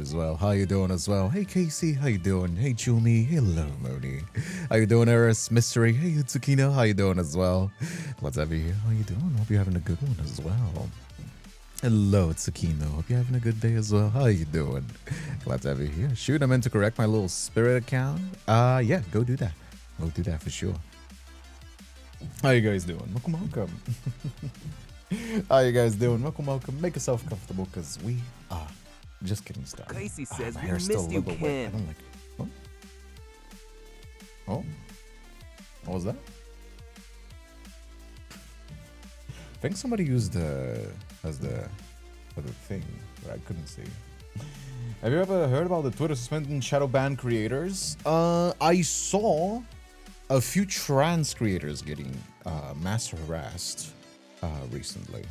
as well. How you doing as well? Hey Casey, how you doing? Hey Jumi, hello Moni. How you doing, Eris? Mystery, hey Tsukino, how you doing as well? What's up here? How you doing? Hope you're having a good one as well. Hello Tsukino, hope you're having a good day as well. How you doing? Glad to have you here. Shoot, I meant to correct my little spirit account. Yeah, go do that. Go do that for sure. How you guys doing? Welcome. How you guys doing? Welcome. Make yourself comfortable because we are just getting started. Casey says my we hair's still missed a you, little bit wet. Ken. I don't like it. Oh? What was that? I think somebody used the thing, but I couldn't see. Have you ever heard about the Twitter suspending shadow ban creators? I saw a few trans creators getting mass harassed recently,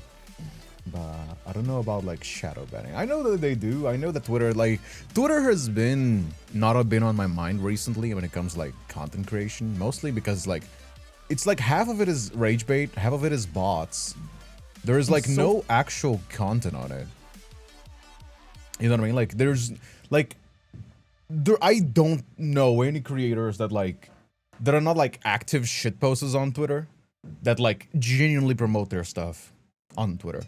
but I don't know about like shadow banning. I know that they do. I know that Twitter has not been on my mind recently when it comes to like content creation, mostly because like it's like half of it is rage bait, half of it is bots. There is like no actual content on it. You know what I mean? Like I don't know any creators that are not like active shitposters on Twitter that like genuinely promote their stuff on Twitter.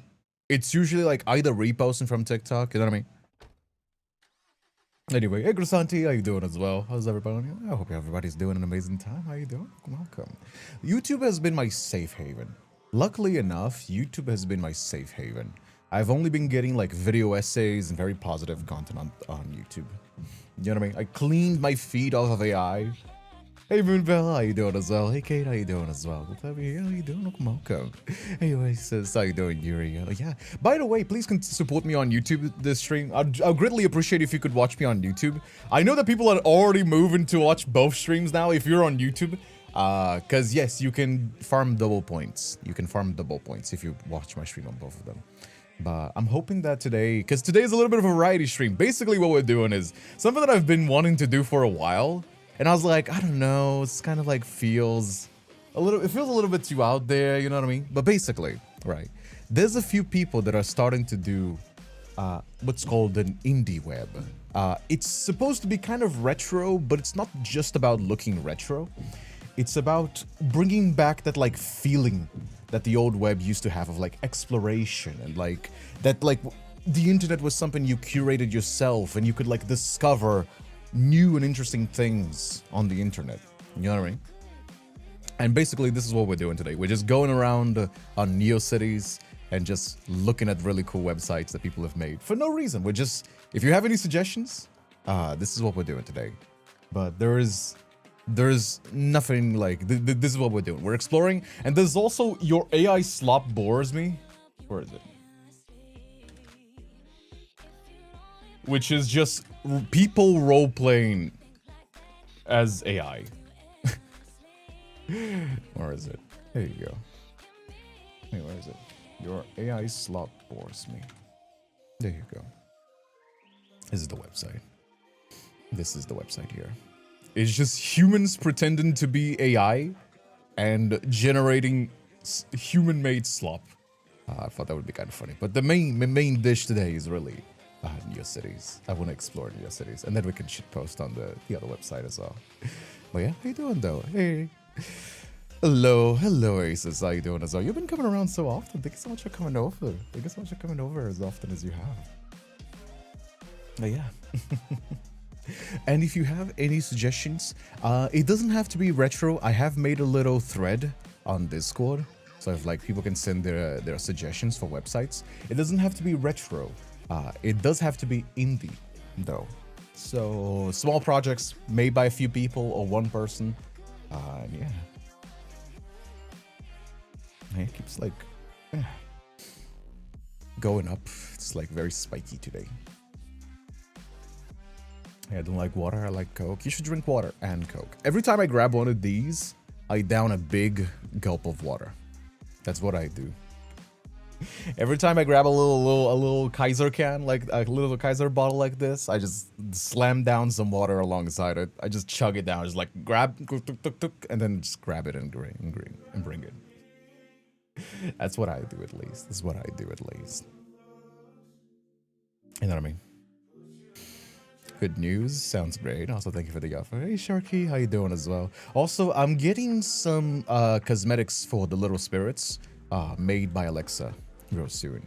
It's usually like either reposting from TikTok, you know what I mean? Anyway, hey Grisanti, how you doing as well? How's everybody? I hope everybody's doing an amazing time. How you doing? Welcome. YouTube has been my safe haven. Luckily enough, YouTube has been my safe haven. I've only been getting like video essays and very positive content on YouTube. You know what I mean? I cleaned my feed off of AI. Hey Moonbell, how you doing as well? Hey Kate, how you doing as well? Good to have you here. How you doing? Welcome. Hey Oasis, how you doing, Yuri? Yeah. By the way, please support me on YouTube this stream. I'd greatly appreciate if you could watch me on YouTube. I know that people are already moving to watch both streams now if you're on YouTube. Cause yes, you can farm double points. You can farm double points if you watch my stream on both of them. But I'm hoping that today, because today is a little bit of a variety stream. Basically what we're doing is something that I've been wanting to do for a while. And I was like, I don't know, it's kind of like it feels a little bit too out there, you know what I mean? But basically, right, there's a few people that are starting to do what's called an indie web. It's supposed to be kind of retro, but it's not just about looking retro. It's about bringing back that like feeling that the old web used to have of like exploration and like that like the internet was something you curated yourself and you could like discover new and interesting things on the internet. You know what I mean? And basically this is what we're doing today. We're just going around on Neocities and just looking at really cool websites that people have made for no reason. We're just, if you have any suggestions, this is what we're doing today. But there's nothing like, this is what we're doing. We're exploring, and there's also your AI Slop bores me. Where is it? Which is just people role-playing as AI. Where is it? There you go. Hey, where is it? Your AI Slop bores me. There you go. This is the website. This is the website here. It's just humans pretending to be AI and generating human-made slop. I thought that would be kind of funny. But the main dish today is really Neocities. I want to explore Neocities, and then we can shitpost on the other website as well. But yeah, how you doing though? Hey. Hello Aces. How you doing as well? You've been coming around so often. Thank you so much for coming over. Thank you so much for coming over as often as you have. But yeah. And if you have any suggestions, it doesn't have to be retro. I have made a little thread on Discord, so if like people can send their suggestions for websites. It doesn't have to be retro. It does have to be indie, though. So small projects made by a few people or one person. Yeah. It keeps like going up. It's like very spiky today. I don't like water, I like Coke. You should drink water and Coke. Every time I grab one of these, I down a big gulp of water. That's what I do. Every time I grab a little Kaiser can, like a little Kaiser bottle like this, I just slam down some water alongside it. I just chug it down, just like grab, and then just grab it and bring it. That's what I do at least. That's what I do at least. You know what I mean? Good news. Sounds great. Also, thank you for the offer. Hey, Sharky, how you doing as well? Also, I'm getting some cosmetics for the little spirits made by Alexa real soon.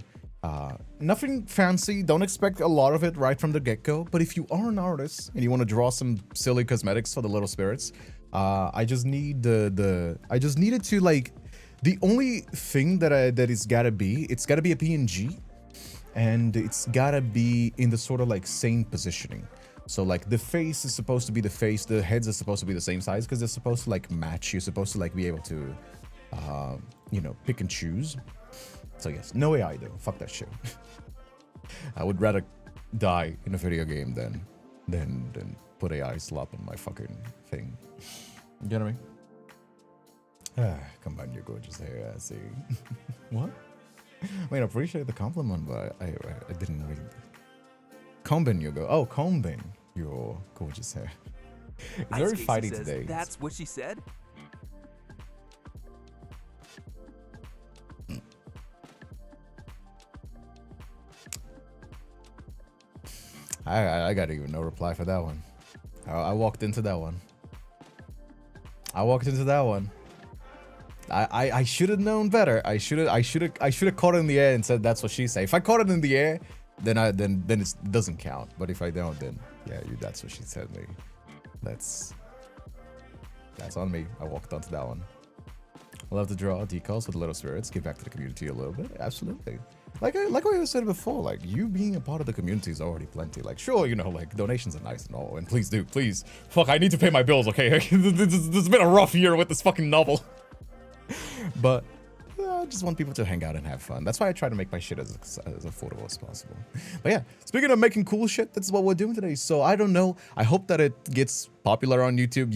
Nothing fancy. Don't expect a lot of it right from the get-go. But if you are an artist and you want to draw some silly cosmetics for the little spirits, I just need I just needed to like. The only thing that it's gotta be a PNG. And it's gotta be in the sort of like same positioning. So like the face is supposed to be the face, the heads are supposed to be the same size because they're supposed to like match. You're supposed to like be able to, you know, pick and choose. So yes, no AI though. Fuck that shit. I would rather die in a video game than put AI slop on my fucking thing. You get what I mean? Come on, your gorgeous hair. I see. What? I mean, I appreciate the compliment, but I didn't read. Combin, you go. Oh, Combin, your gorgeous hair. It's very fighty today. That's what she said? I got even no reply for that one. I walked into that one. I should have known better. I should have caught it in the air and said that's what she said. If I caught it in the air, then it doesn't count. But if I don't, then yeah, that's what she said. Me. That's on me. I walked onto that one. I love to draw decals with little spirits. Give back to the community a little bit. Absolutely. Like what I said before, like you being a part of the community is already plenty. Like sure, you know, like donations are nice and all, and please do, please. Fuck, I need to pay my bills, okay? This has been a rough year with this fucking novel. But I just want people to hang out and have fun. That's why I try to make my shit as affordable as possible. But yeah, speaking of making cool shit, that's what we're doing today. So I don't know. I hope that it gets popular on YouTube.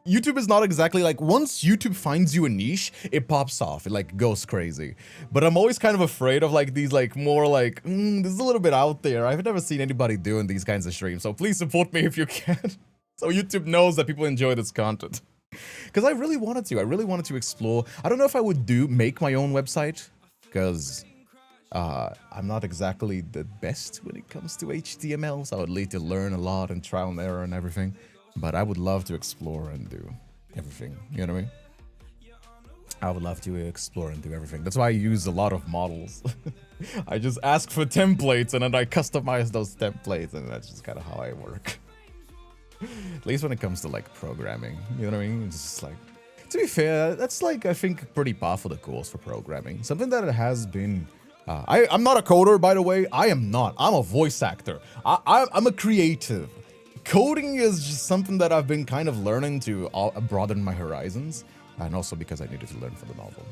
YouTube is not exactly like, once YouTube finds you a niche, it pops off. It like goes crazy. But I'm always kind of afraid of like these like more like, this is a little bit out there. I've never seen anybody doing these kinds of streams. So please support me if you can. So YouTube knows that people enjoy this content. Because I really wanted to explore. I don't know if I would make my own website, because I'm not exactly the best when it comes to HTML, so I would need to learn a lot and trial and error and everything. But I would love to explore and do everything, you know what I mean? I would love to explore and do everything. That's why I use a lot of models. I just ask for templates and then I customize those templates, and that's just kind of how I work. At least when it comes to like programming, you know what I mean? It's just like, to be fair, that's like, I think pretty par for the course for programming. Something that has been, I'm not a coder, by the way. I am not. I'm a voice actor. I'm a creative. Coding is just something that I've been kind of learning to broaden my horizons, and also because I needed to learn for the novel.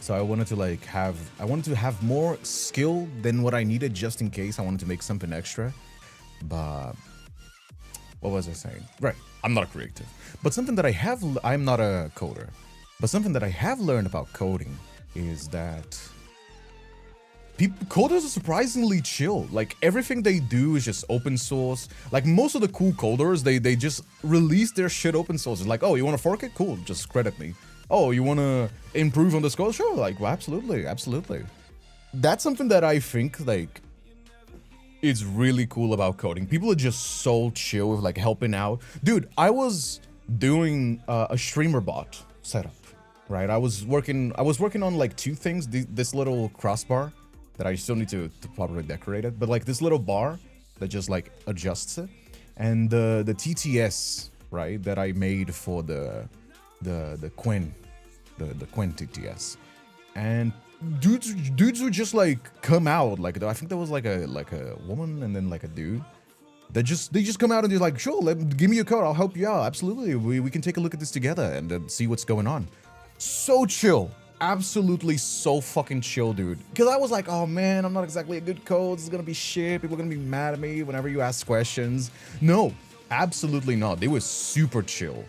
So I wanted to have more skill than what I needed, just in case I wanted to make something extra. But what was I saying? Right, I'm not a creative. But something that I'm not a coder. But something that I have learned about coding is that coders are surprisingly chill. Like everything they do is just open source. Like most of the cool coders, they just release their shit open source. It's like, oh, you want to fork it? Cool, just credit me. Oh, you want to improve on the code? Sure, like, well, absolutely. That's something that I think, like, is really cool about coding. People are just so chill with, like, helping out. Dude, I was doing a streamer bot setup, right? I was working on, like, two things. This little crossbar that I still need to properly decorate it. But, like, this little bar that just, like, adjusts it. And the TTS, right, that I made for the Quinn. The Quinn TTS, and dudes would just like come out, like I think there was like a woman and then like a dude that they just come out and they're like, sure, give me your code, I'll help you out, absolutely, we can take a look at this together and see what's going on. So chill, absolutely so fucking chill, dude. Because I was like, oh man, I'm not exactly a good code, this is gonna be shit, people are gonna be mad at me whenever you ask questions. No, absolutely not. They were super chill.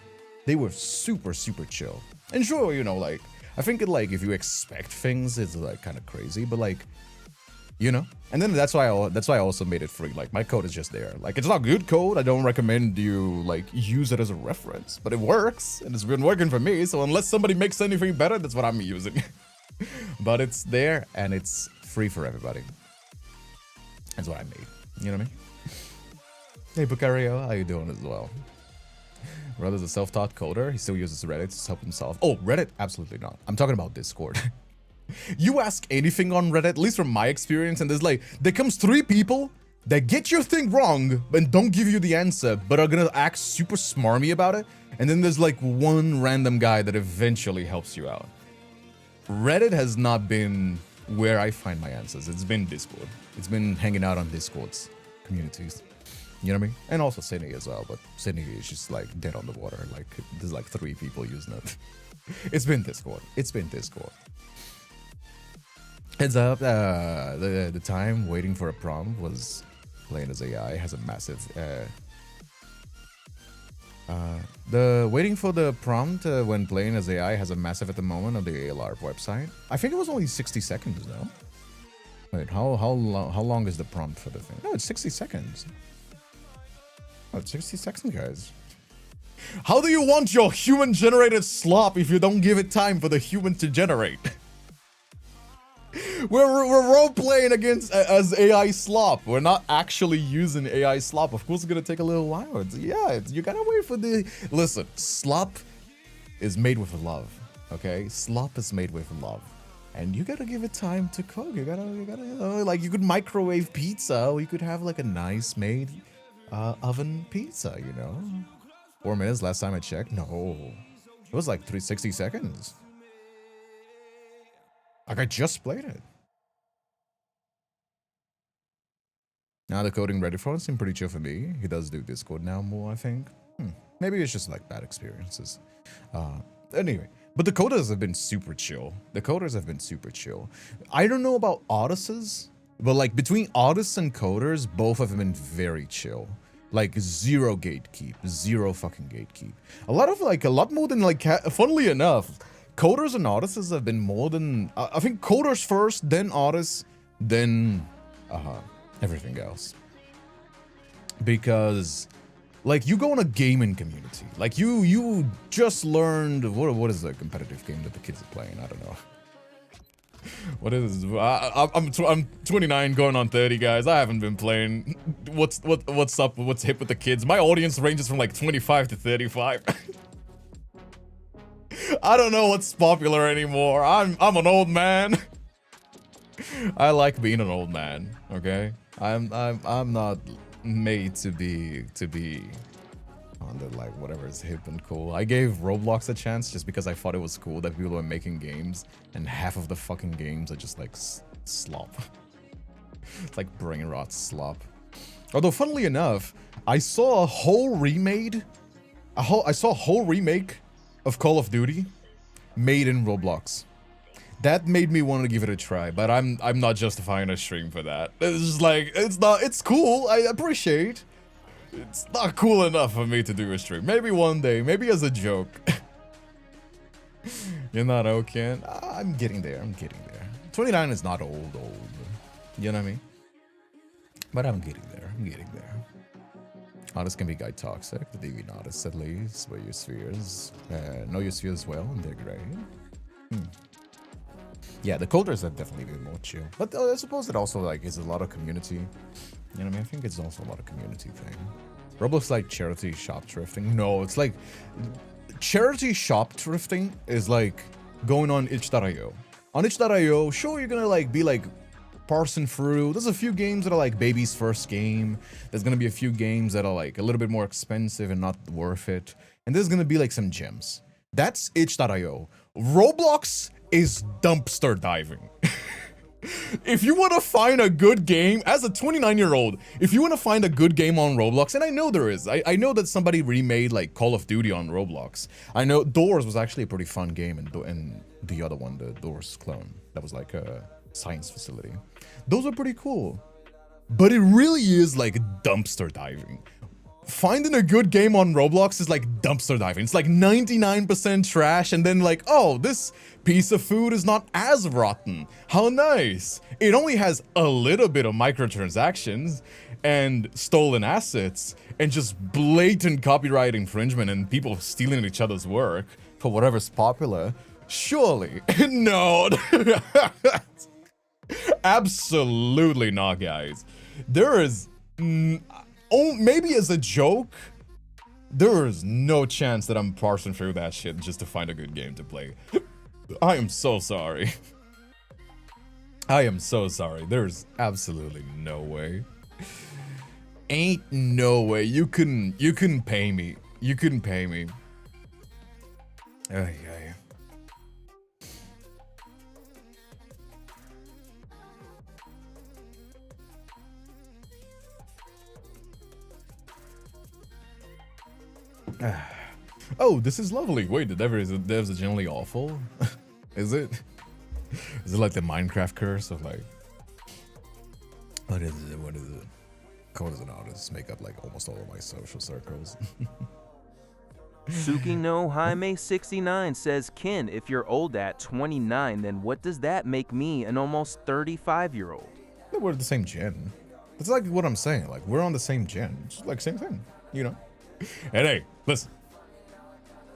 They were super chill. And sure, you know, like, I think if you expect things, it's like kind of crazy, but like, you know. And then that's why I also made it free. Like, my code is just there. Like, it's not good code. I don't recommend you like use it as a reference, but it works, and it's been working for me. So unless somebody makes anything better, that's what I'm using. But it's there and it's free for everybody. That's what I made. You know what I mean? Hey, Bucario, how you doing as well? Brother's a self-taught coder. He still uses Reddit to help himself. Oh, Reddit? Absolutely not. I'm talking about Discord. You ask anything on Reddit, at least from my experience, and there comes 3 people that get your thing wrong and don't give you the answer, but are gonna act super smarmy about it. And then there's like 1 random guy that eventually helps you out. Reddit has not been where I find my answers. It's been Discord. It's been hanging out on Discord's communities. You know what I mean? And also Sydney as well, but Sydney is just like dead on the water. Like there's like 3 people using it. It's been Discord. It's been Discord. Heads up, the time waiting for a prompt was playing as AI has a massive the waiting for the prompt when playing as AI has a massive at the moment on the ALARP website. I think it was only 60 seconds though. Wait, how long is the prompt for the thing? No, it's 60 seconds. Oh, it's 60 seconds, guys. How do you want your human-generated slop if you don't give it time for the human to generate? We're role-playing against as AI slop. We're not actually using AI slop. Of course, it's gonna take a little while. You gotta wait for the... Listen, slop is made with love, okay? Slop is made with love. And you gotta give it time to cook. You gotta, you know, like you could microwave pizza, or you could have like a nice made oven pizza, you know? 4 minutes last time I checked. No, it was like 360 seconds. Like I just played it. Now the coding ready for it seemed pretty chill for me. He does do Discord now more, I think. Maybe it's just like bad experiences. Anyway, but the coders have been super chill. The coders have been super chill. I don't know about artists, but like between artists and coders, both of them been very chill. Like zero gatekeep, zero fucking gatekeep. A lot more than like, funnily enough, coders and artists have been more than, I think coders first, then artists, then everything else. Because like you go in a gaming community, like you just learned, what is the competitive game that the kids are playing? I don't know. What is I'm 29 going on 30, guys. I haven't been playing. What's up? What's hip with the kids? My audience ranges from like 25 to 35. I don't know what's popular anymore. I'm an old man. I like being an old man, okay? I'm not made to be on the like whatever is hip and cool. I gave Roblox a chance just because I thought it was cool that people were making games, and half of the fucking games are just like slop. It's like brain rot slop. Although funnily enough, I saw a whole remake of Call of Duty made in Roblox. That made me want to give it a try, but I'm not justifying a stream for that. It's just like it's cool. I appreciate. It's not cool enough for me to do a stream. Maybe one day, maybe as a joke. You're not okay. I'm getting there. 29 is not old. You know what I mean? But I'm getting there. Artists can be guide toxic. The DV artists at least, but your spheres. Know your spheres well, and they're great. Yeah, the coders have definitely been more chill. But I suppose it also like is a lot of community. You know what I mean? I think it's also a lot of community thing. Roblox like charity shop thrifting. No, it's like charity shop thrifting is like going on itch.io. On itch.io, sure, you're gonna like be like parsing through. There's a few games that are like baby's first game. There's gonna be a few games that are like a little bit more expensive and not worth it. And there's gonna be like some gems. That's itch.io. Roblox is dumpster diving. If you want to find a good game, as a 29-year-old, if you want to find a good game on Roblox, and I know there is, I know that somebody remade like Call of Duty on Roblox. I know Doors was actually a pretty fun game, and the other one, the Doors clone, that was like a science facility. Those are pretty cool, but it really is like dumpster diving. Finding a good game on Roblox is like dumpster diving. It's like 99% trash, and then like, oh, this piece of food is not as rotten. How nice. It only has a little bit of microtransactions and stolen assets and just blatant copyright infringement and people stealing each other's work for whatever's popular. Surely. No. Absolutely not, guys. There is, maybe as a joke, there is no chance that I'm parsing through that shit just to find a good game to play. I am so sorry. I am so sorry. There's absolutely no way. Ain't no way. You couldn't pay me. You couldn't pay me. Ay, ay. Oh, this is lovely. Wait, the devs are generally awful? Is it? Is it like the Minecraft curse of like... What is it? What is it? Code as an artist make up like almost all of my social circles. Suki no Jaime 69 says, Ken, if you're old at 29, then what does that make me, an almost 35-year-old? We're the same gen. That's like what I'm saying. Like, we're on the same gen. It's like same thing, you know? And hey, listen.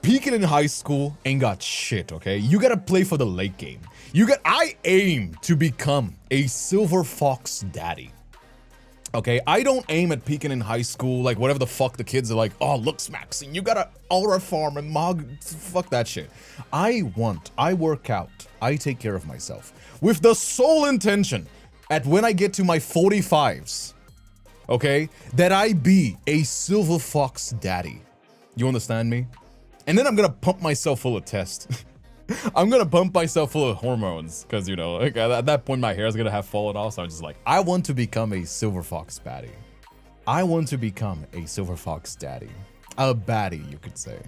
Peaking in high school ain't got shit, okay? You gotta play for the late game. I aim to become a silver fox daddy. Okay, I don't aim at peaking in high school, like whatever the fuck the kids are like, oh, looks Maxine, you gotta aura farm and mog, fuck that shit. I work out, I take care of myself with the sole intention at when I get to my 45s, okay, that I be a silver fox daddy. You understand me? And then I'm gonna pump myself full of test. I'm gonna pump myself full of hormones, because, you know, like, at that point my hair is gonna have fallen off, so I'm just like, I want to become a silver fox baddie. I want to become a silver fox daddy. A baddie, you could say.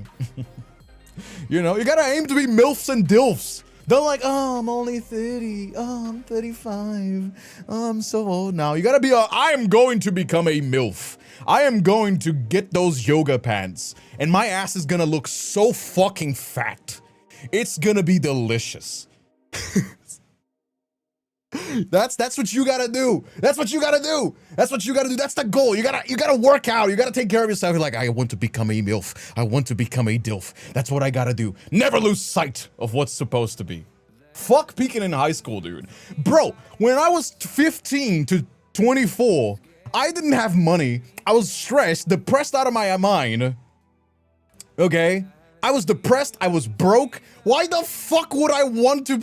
You know, you gotta aim to be MILFs and DILFs. Don't like, oh, I'm only 30, oh, I'm 35, oh, I'm so old now. You gotta be I am going to become a MILF. I am going to get those yoga pants, and my ass is gonna look so fucking fat. It's gonna be delicious. That's what you gotta do. That's what you gotta do. That's what you gotta do. That's the goal. You gotta work out. You gotta take care of yourself. You're like, I want to become a MILF. I want to become a DILF. That's what I gotta do. Never lose sight of what's supposed to be. Fuck peaking in high school, dude. Bro, when I was 15 to 24, I didn't have money. I was stressed, depressed out of my mind. Okay? I was depressed. I was broke. Why the fuck would I want to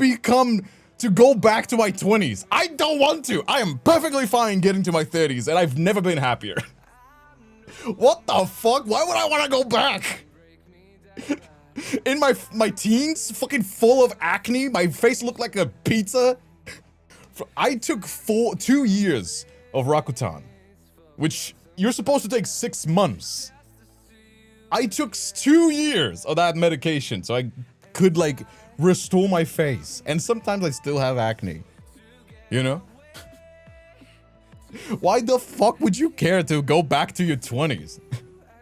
go back to my 20s? I don't want to. I am perfectly fine getting to my 30s, and I've never been happier. What the fuck? Why would I want to go back? In my teens, fucking full of acne, my face looked like a pizza. I took 2 years of Rakuten, which you're supposed to take 6 months. I took 2 years of that medication so I could, like, restore my face. And sometimes I still have acne. You know? Why the fuck would you care to go back to your 20s?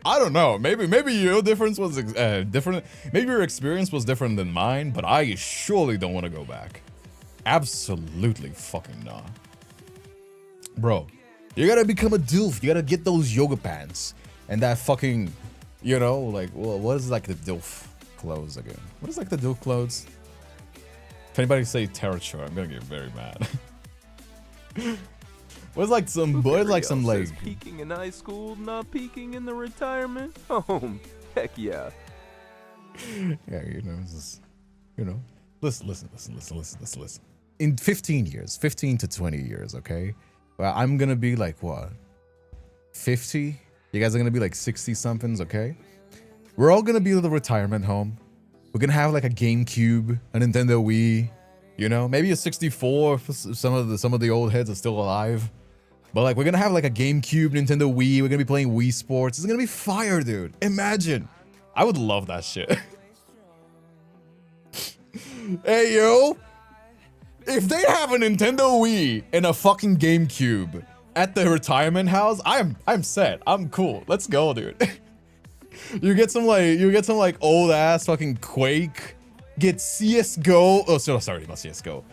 I don't know. Maybe your difference was different. Maybe your experience was different than mine, but I surely don't want to go back. Absolutely fucking not. Bro, you gotta become a DILF. You gotta get those yoga pants. And that fucking... You know, like, well, what is like the DILF clothes again? What is like the DILF clothes? If anybody say territory, I'm gonna get very mad. What's like some peaking in high school, not peaking in the retirement home. Heck yeah. Yeah, you know, it's just, you know, listen. In 15 years, 15 to 20 years, okay? Well, I'm gonna be like what? 50? You guys are gonna be like 60-somethings, okay? We're all gonna be in the retirement home. We're gonna have like a GameCube, a Nintendo Wii, you know, maybe a 64 if some of the old heads are still alive. But like, we're gonna have like a GameCube, Nintendo Wii. We're gonna be playing Wii Sports. It's gonna be fire, dude. Imagine. I would love that shit. Hey, yo. If they have a Nintendo Wii and a fucking GameCube at the retirement house, I'm set. I'm cool. Let's go, dude. you get some like old ass fucking Quake. Get CS:GO. Oh, sorry, not CS:GO.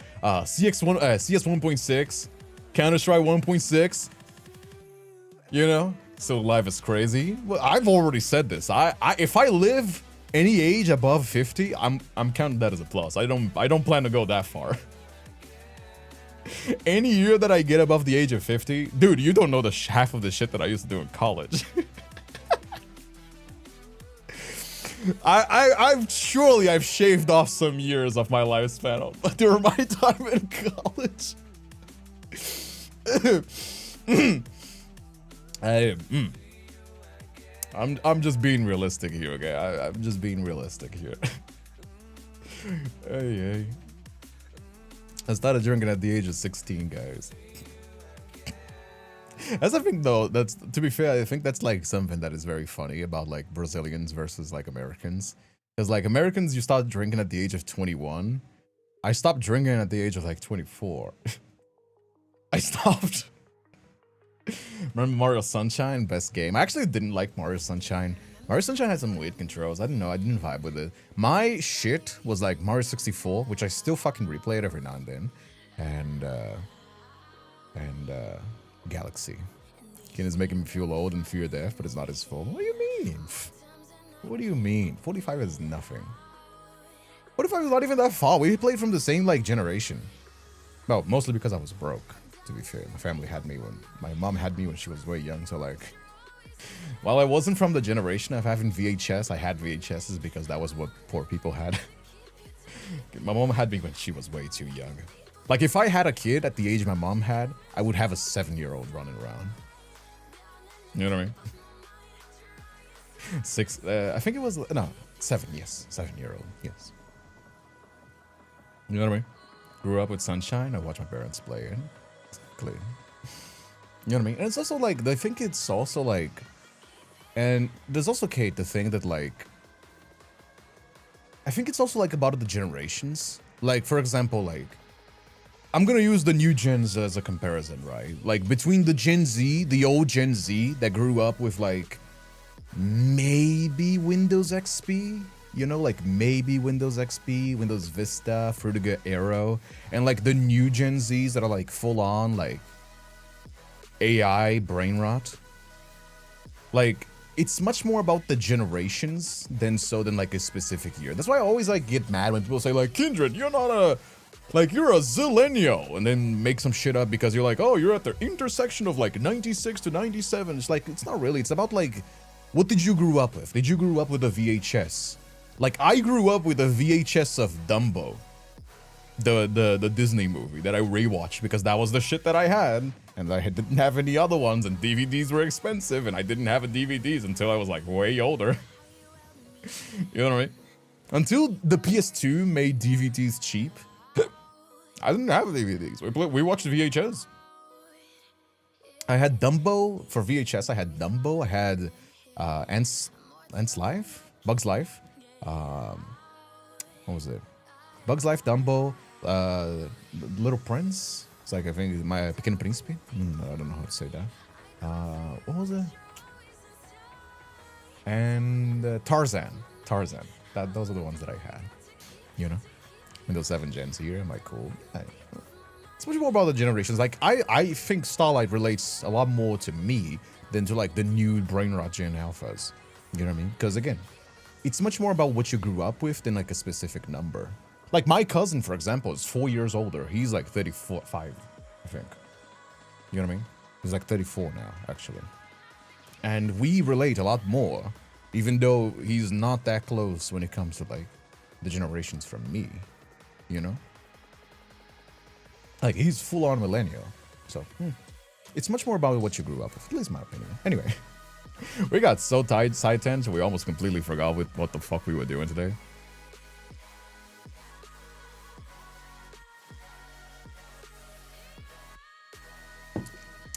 CS 1.6, Counter-Strike 1.6. You know, so life is crazy. Well, I've already said this. If I live any age above 50, I'm counting that as a plus. I don't plan to go that far. Any year that I get above the age of 50, dude, you don't know the half of the shit that I used to do in college. I've shaved off some years of my lifespan during my time in college. I'm just being realistic here, okay? I'm just being realistic here. Hey. I started drinking at the age of 16, guys. That's the thing, though. That's, to be fair, I think that's like something that is very funny about like Brazilians versus like Americans. Because like Americans, you start drinking at the age of 21. I stopped drinking at the age of like 24. I stopped. Remember Mario Sunshine? Best game. I actually didn't like Mario Sunshine. Mario Sunshine had some weird controls. I don't know. I didn't vibe with it. My shit was like Mario 64, which I still fucking replay it every now and then. And Galaxy. Ken is making me feel old and fear death, but it's not his fault. What do you mean? What do you mean? 45 is nothing. 45 is not even that far. We played from the same like generation. Well, mostly because I was broke, to be fair. My family had me when my mom had me when she was way young, so like while I wasn't from the generation of having VHS, I had VHSs because that was what poor people had. My mom had me when she was way too young. Like, if I had a kid at the age my mom had, I would have a 7-year-old running around. You know what I mean? I think it was, no, 7, yes. 7-year-old, yes. You know what I mean? Grew up with Sunshine, I watched my parents play it. Clear. You know what I mean? And it's also like, I think it's also like, and there's also, Kate, the thing that like, I think it's also like about the generations. Like, for example, like, I'm gonna use the new gens as a comparison, right? Like, between the Gen Z, the old Gen Z that grew up with like, maybe Windows XP, you know, like maybe Windows XP, Windows Vista, Fruitiger Aero, and like the new Gen Zs that are like full on like AI brain rot. Like, it's much more about the generations than like a specific year. That's why I always like get mad when people say like, Kindred, you're not a, like, you're a zillennial, and then make some shit up because you're like, oh, you're at the intersection of like 96 to 97. It's like, it's not really. It's about like, what did you grow up with? Did you grow up with a VHS? Like, I grew up with a VHS of Dumbo, the Disney movie that I rewatched because that was the shit that I had, and I didn't have any other ones, and DVDs were expensive, and I didn't have a DVDs until I was like way older. You know what I mean? Until the PS2 made DVDs cheap, I didn't have DVDs. We watched VHS. I had Dumbo for VHS. I had Dumbo. I had Ants Life, Bugs Life. What was it? Bugs Life, Dumbo, Little Prince. It's like, I think my Pequeno Príncipe. I don't know how to say that. What was it? And Tarzan. Those are the ones that I had. You know, Windows 7 gens here. Am I cool? It's much more about the generations. Like, I think Starlight relates a lot more to me than to like the new brain rot gen alphas. You know what I mean? Because again, it's much more about what you grew up with than like a specific number. Like, my cousin, for example, is 4 years older. He's like 35, I think. You know what I mean? He's like 34 now, actually. And we relate a lot more, even though he's not that close when it comes to like the generations from me, you know? Like, he's full on millennial. So, it's much more about what you grew up with, at least my opinion. Anyway, we got so tight side tangent, we almost completely forgot what the fuck we were doing today.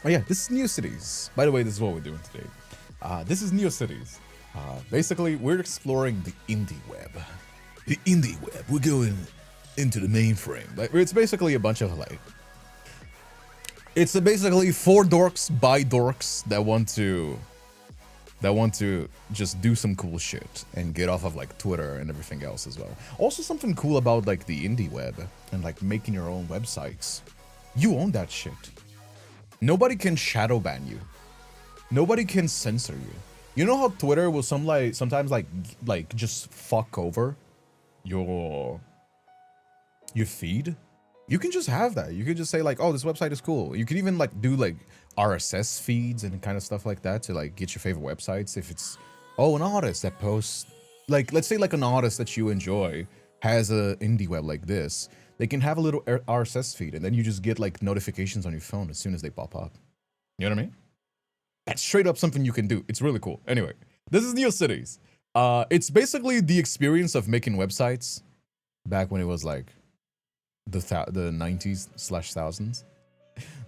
Oh yeah, this is Neocities. By the way, this is what we're doing today. This is Neocities. Basically, we're exploring the indie web. The indie web. We're going into the mainframe. Like, it's basically a bunch of like... It's basically 4 dorks by dorks that want to just do some cool shit and get off of like Twitter and everything else as well. Also, something cool about like the indie web and like making your own websites. You own that shit. Nobody can shadow ban you. Nobody can censor you. You know how Twitter will sometimes like just fuck over your feed? You can just have that. You could just say like, oh, this website is cool. You can even like do like RSS feeds and kind of stuff like that to like get your favorite websites. If it's, oh, an artist that posts, like, let's say like an artist that you enjoy has a indie web like this, they can have a little RSS feed and then you just get like notifications on your phone as soon as they pop up. You know what I mean? That's straight up something you can do. It's really cool. Anyway, this is Neocities. It's basically the experience of making websites back when it was like the 90s/thousands.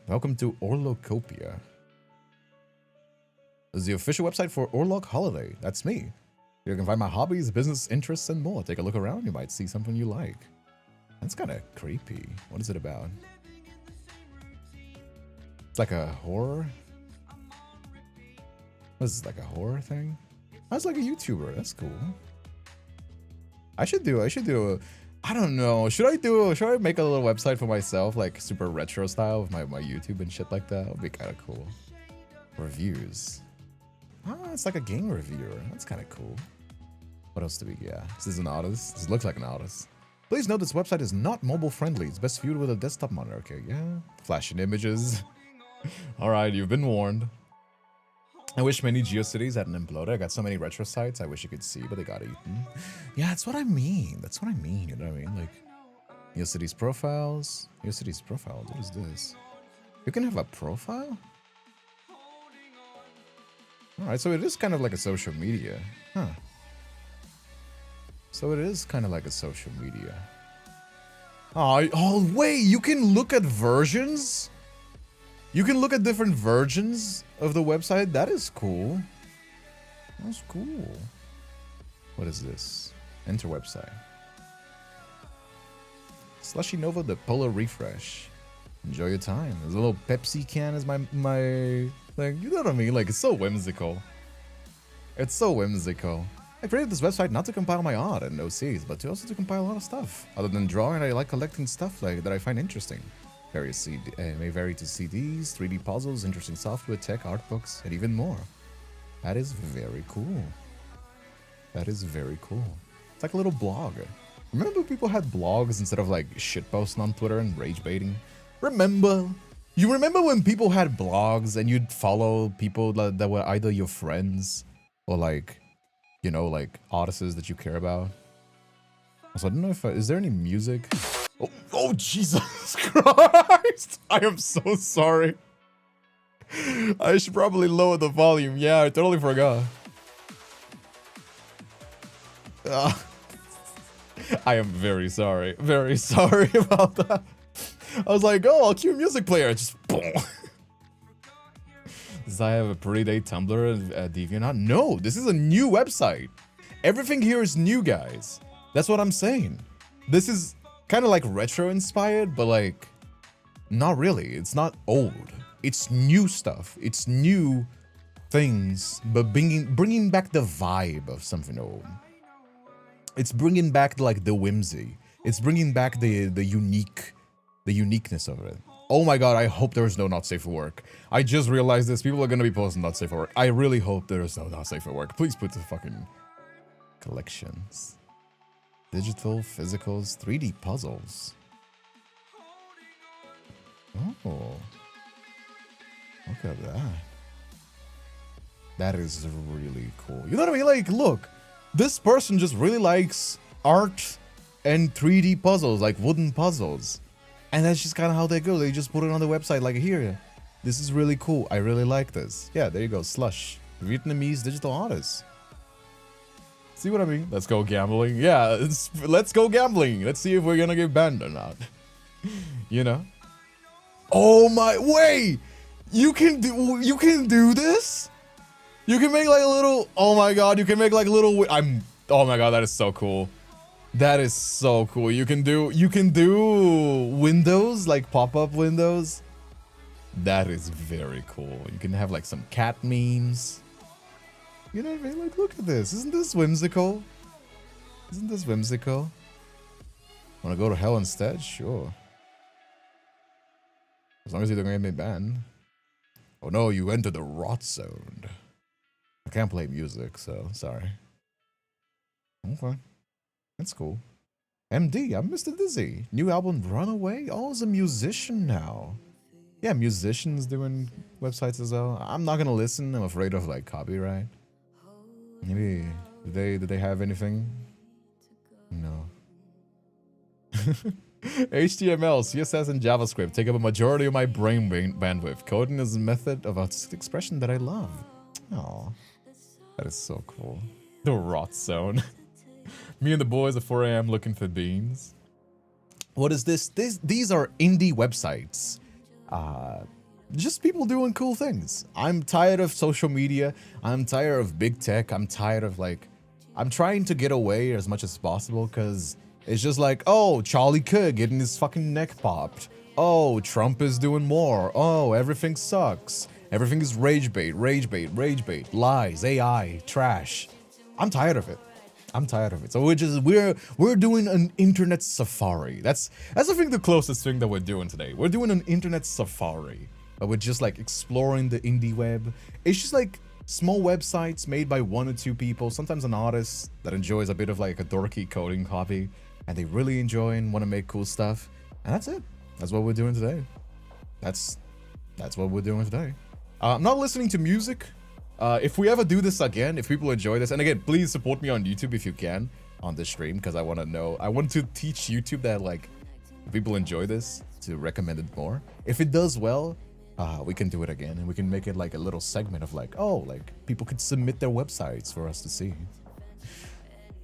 Welcome to Orlocopia. This is the official website for Orlok Holiday. That's me. You can find my hobbies, business interests, and more. Take a look around. You might see something you like. That's kind of creepy. What is it about? It's like a horror? What is this, like a horror thing? That's like a YouTuber. That's cool. I should do a, I don't know. Should I make a little website for myself, like super retro style with my YouTube and shit like that? That would be kind of cool. Reviews. Ah, it's like a game reviewer. That's kind of cool. What else do we get? This is an artist. This looks like an artist. Please note this website is not mobile friendly. It's best viewed with a desktop monitor. Okay, yeah. Flashing images. All right, you've been warned. I wish many GeoCities hadn't imploded. I got so many retro sites I wish you could see, but they got eaten. Yeah, that's what I mean. That's what I mean. You know what I mean? Like, GeoCities profiles. GeoCities profiles. What is this? You can have a profile? Alright, so it is kind of like a social media. Huh. So it is kind of like a social media. Oh, wait, you can look at versions? You can look at different versions of the website? That is cool. That's cool. What is this? Enter website. Slushy Nova, the Polar Refresh. Enjoy your time. There's a little Pepsi can as my thing. You know what I mean? Like, it's so whimsical. It's so whimsical. I created this website not to compile my art and OCs, but also to compile a lot of stuff. Other than drawing, I like collecting stuff like that I find interesting. May vary to CDs, 3D puzzles, interesting software, tech, art books, and even more. That is very cool. That is very cool. It's like a little blog. Remember people had blogs instead of like shitposting on Twitter and rage baiting? Remember? You remember when people had blogs and you'd follow people that were either your friends or like, you know, like artists that you care about? Also, I don't know if is there any music? Oh, Jesus Christ! I am so sorry. I should probably lower the volume. Yeah, I totally forgot. I am very sorry. Very sorry about that. I was like, oh, I'll cue music player. Just boom. Does I have a pretty day Tumblr and DeviantArt? No, this is a new website. Everything here is new, guys. That's what I'm saying. This is kind of like retro inspired, but like not really. It's not old. It's new stuff. It's new things, but bringing back the vibe of something old. It's bringing back like the whimsy. It's bringing back the uniqueness of it. Oh my god, I hope there is no not safe for work. I just realized this. People are gonna be posting not safe for work. I really hope there is no not safe for work. Please put the fucking collections. Digital, physicals, 3D puzzles. Oh. Look at that. That is really cool. You know what I mean? Like, look. This person just really likes art and 3D puzzles, like wooden puzzles. And that's just kind of how they go. They just put it on the website like, here, this is really cool. I really like this. Yeah, there you go. Slush. Vietnamese digital artists. See what I mean? Let's go gambling. Yeah, let's go gambling. Let's see if we're gonna get banned or not. You know? Oh my, wait! You can do this? You can make like a little, oh my god, you can make like little, oh my god, that is so cool. That is so cool. You can do windows, like pop-up windows. That is very cool. You can have like some cat memes. You know what I mean? Like, look at this. Isn't this whimsical? Isn't this whimsical? Wanna go to hell instead? Sure. As long as you don't get me banned. Oh no, you entered the rot zone. I can't play music, so sorry. Okay. That's cool. MD, I'm Mr. Dizzy. New album Runaway? Oh, he's a musician now. Yeah, musicians doing websites as well. I'm not gonna listen. I'm afraid of like copyright. Maybe did they have anything? No. HTML, CSS, and JavaScript take up a majority of my brain bandwidth. Coding is a method of artistic expression that I love. Oh, that is so cool. The rot zone. Me and the boys at 4 a.m. looking for beans. What is this? These are indie websites. Just people doing cool things. I'm tired of social media. I'm tired of big tech. I'm tired of like, I'm trying to get away as much as possible because it's just like, oh, Charlie Kirk getting his fucking neck popped. Oh, Trump is doing more. Oh, everything sucks. Everything is rage bait, rage bait, rage bait, lies, AI, trash. I'm tired of it. I'm tired of it. So we're doing an internet safari. That's I think the closest thing that we're doing today. We're doing an internet safari. But we're just like exploring the indie web. It's just like small websites made by 1 or 2 people, sometimes an artist that enjoys a bit of like a dorky coding hobby, and they really enjoy and want to make cool stuff. And that's it. That's what we're doing today. That's what we're doing today. I'm not listening to music. If we ever do this again, if people enjoy this, and again, please support me on YouTube if you can on this stream, because I want to know. I want to teach YouTube that like if people enjoy this to recommend it more. If it does well, we can do it again, and we can make it like a little segment of like, oh, like people could submit their websites for us to see.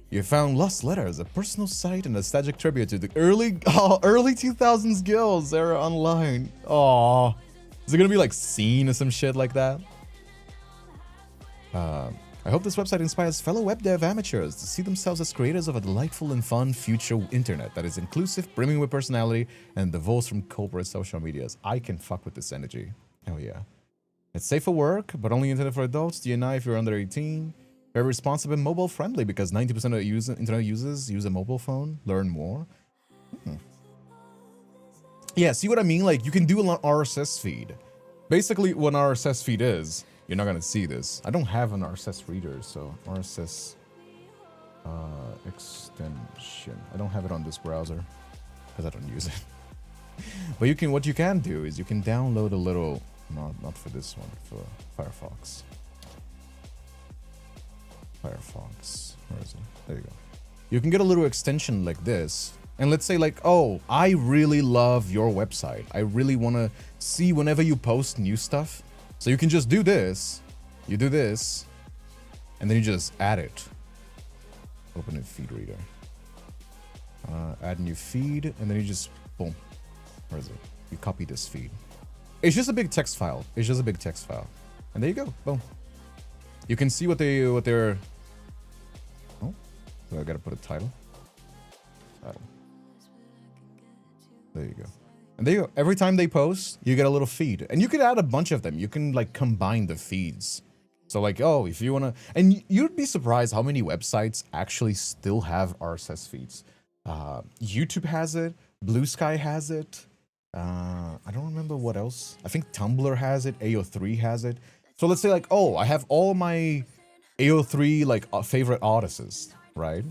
You found Lost Letters, a personal site and a nostalgic tribute to the early 2000s girls era online. Oh, is it gonna be like Scene or some shit like that? I hope this website inspires fellow web dev amateurs to see themselves as creators of a delightful and fun future internet that is inclusive, brimming with personality, and divorced from corporate social medias. I can fuck with this energy. Hell yeah. It's safe for work, but only intended for adults. DNI if you're under 18. Very responsive and mobile friendly because 90% of internet users use a mobile phone. Learn more. Yeah, see what I mean? Like, you can do an RSS feed. Basically, what an RSS feed is, you're not going to see this. I don't have an RSS reader, so RSS extension. I don't have it on this browser because I don't use it. But you can, what you can do is you can download a little, not for this one, for Firefox. Firefox, where is it? There you go. You can get a little extension like this. And let's say like, oh, I really love your website. I really want to see whenever you post new stuff. So you can just do this. You do this. And then you just add it. Open a feed reader. Add new feed. And then you just, boom. Where is it? You copy this feed. It's just a big text file. It's just a big text file. And there you go. Boom. You can see what they're... Oh, so I gotta put a title. Title. There you go. And there you go. Every time they post, you get a little feed. And you can add a bunch of them. You can like combine the feeds. So like, oh, if you want to... And you'd be surprised how many websites actually still have RSS feeds. YouTube has it. Blue Sky has it. I don't remember what else. I think Tumblr has it. AO3 has it. So let's say like, oh, I have all my AO3 like favorite artists, right?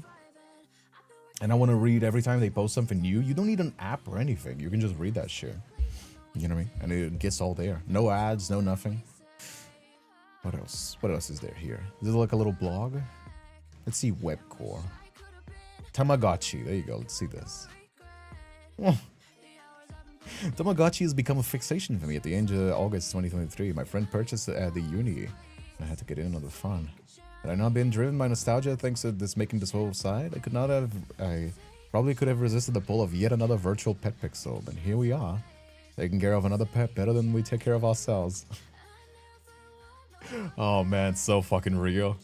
And I want to read every time they post something new. You don't need an app or anything. You can just read that shit. You know what I mean? And it gets all there. No ads, no nothing. What else? What else is there here? Is it like a little blog? Let's see Webcore. Tamagotchi. There you go. Let's see this. Tamagotchi has become a fixation for me at the end of August 2023. My friend purchased it at the uni. I had to get in on the fun. Had I not been driven by nostalgia thanks to this making this whole side, I probably could have resisted the pull of yet another virtual pet pixel. But here we are, taking care of another pet better than we take care of ourselves. Oh man, so fucking real.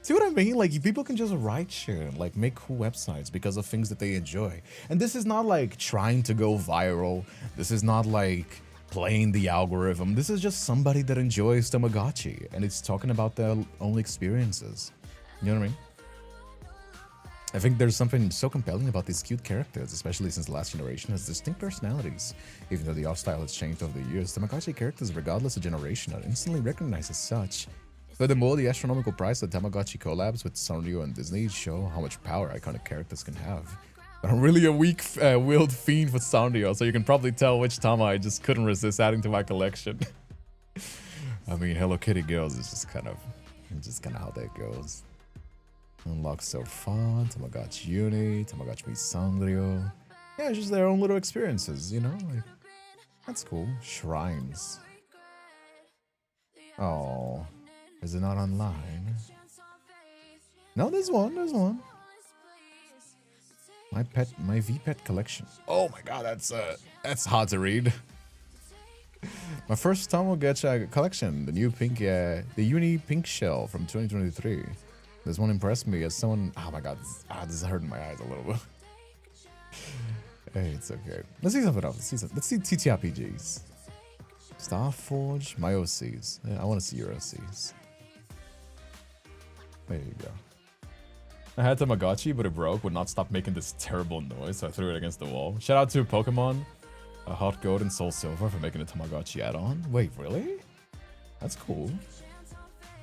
See what I mean? Like, people can just write shit and like make cool websites because of things that they enjoy. And this is not like trying to go viral. This is not like playing the algorithm. This is just somebody that enjoys Tamagotchi and it's talking about their own experiences. You know what I mean? I think there's something so compelling about these cute characters, especially since the last generation has distinct personalities. Even though the art style has changed over the years, Tamagotchi characters, regardless of generation, are instantly recognized as such. Furthermore, the astronomical price of Tamagotchi collabs with Sanrio and Disney show how much power iconic characters can have. But I'm really a weak-willed fiend for Sanrio, so you can probably tell which Tama I just couldn't resist adding to my collection. I mean, Hello Kitty girls is just kind of how that goes. Unlock so fun, Tamagotchi Uni, Tamagotchi Sanrio. Yeah, it's just their own little experiences, you know? Like, that's cool. Shrines. Oh, is it not online? No, there's one. My VPet collection. Oh my god, that's hard to read. My first Tamagotchi collection, the new pink, the Uni pink shell from 2023. This one impressed me as someone. Oh my god, this is hurting my eyes a little bit. Hey, it's okay. Let's see something else. Let's see TTRPGs. Starforge, my OCs. Yeah, I want to see your OCs. There you go. I had Tamagotchi, but it broke. Would not stop making this terrible noise, so I threw it against the wall. Shout out to Pokemon, Hot Gold and Soul Silver for making a Tamagotchi add-on. Wait, really? That's cool.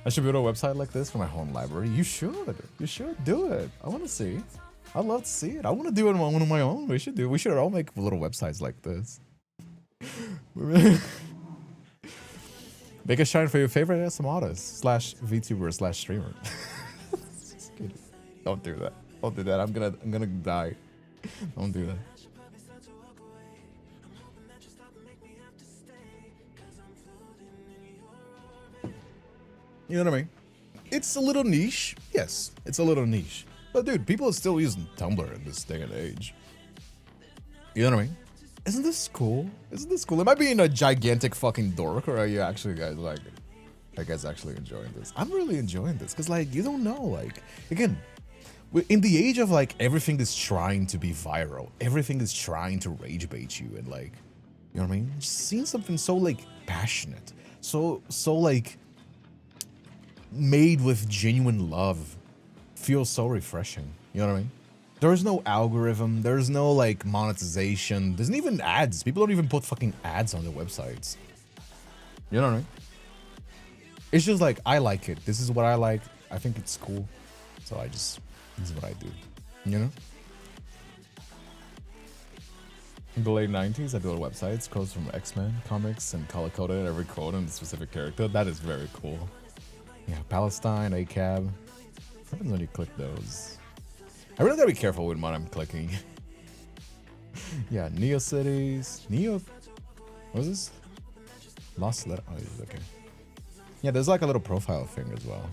I should build a website like this for my home library. You should. You should do it. I want to see. I'd love to see it. I want to do it on one of my own. We should all make little websites like this. Make a shrine for your favorite SM artist / VTuber / streamer. Just kidding. Don't do that. Don't do that. I'm gonna die. Don't do that. You know what I mean? It's a little niche. Yes, it's a little niche. But dude, people are still using Tumblr in this day and age. You know what I mean? Isn't this cool? Isn't this cool? Am I being a gigantic fucking dork, or are you actually guys like it? Are you guys actually enjoying this? I'm really enjoying this because, like, you don't know, like, again, in the age of like everything is trying to be viral, everything is trying to rage bait you, and like, you know what I mean? Just seeing something so like passionate, so like made with genuine love feels so refreshing. You know what I mean? There's no algorithm, there's no like monetization, there's not even ads. People don't even put fucking ads on their websites. You know what I mean? It's just like, I like it. This is what I like. I think it's cool. So this is what I do. You know? In the late 90s, I built websites, quotes from X-Men, comics, and color-coded every quote on the specific character. That is very cool. Yeah, Palestine, ACAB. What happens when you click those? I really gotta be careful with what I'm clicking. Yeah, Neocities. What is this? Lost letter. Oh, okay. Yeah, there's like a little profile thing as well.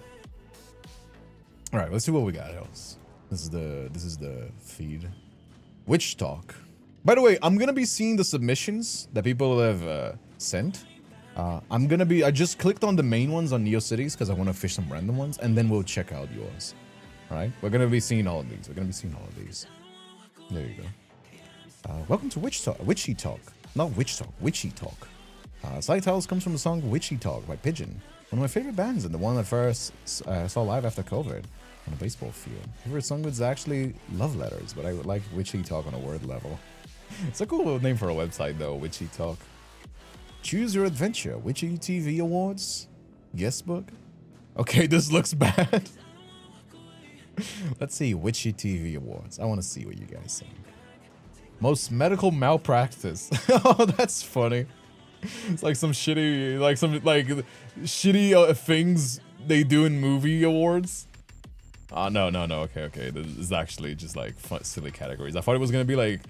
All right, let's see what we got else. This is the feed. Witch Talk. By the way, I'm gonna be seeing the submissions that people have sent. I just clicked on the main ones on Neocities because I want to fish some random ones, and then we'll check out yours. All right, we're gonna be seeing all of these. There you go. Welcome to Witchy Talk. Not Witch Talk, Witchy Talk. Side titles comes from the song Witchy Talk by Pigeon, one of my favorite bands, and the one that first saw live after COVID on a baseball field. Favorite song was actually Love Letters, but I would like Witchy Talk on a word level. It's a cool name for a website though, Witchy Talk. Choose Your Adventure, Witchy TV Awards, guest book. Okay, this looks bad. Let's see, Witchy TV Awards. I want to see what you guys think. Most medical malpractice. Oh, that's funny. It's like some shitty, things they do in movie awards. No. Okay. This is actually just like fun, silly categories. I thought it was gonna be like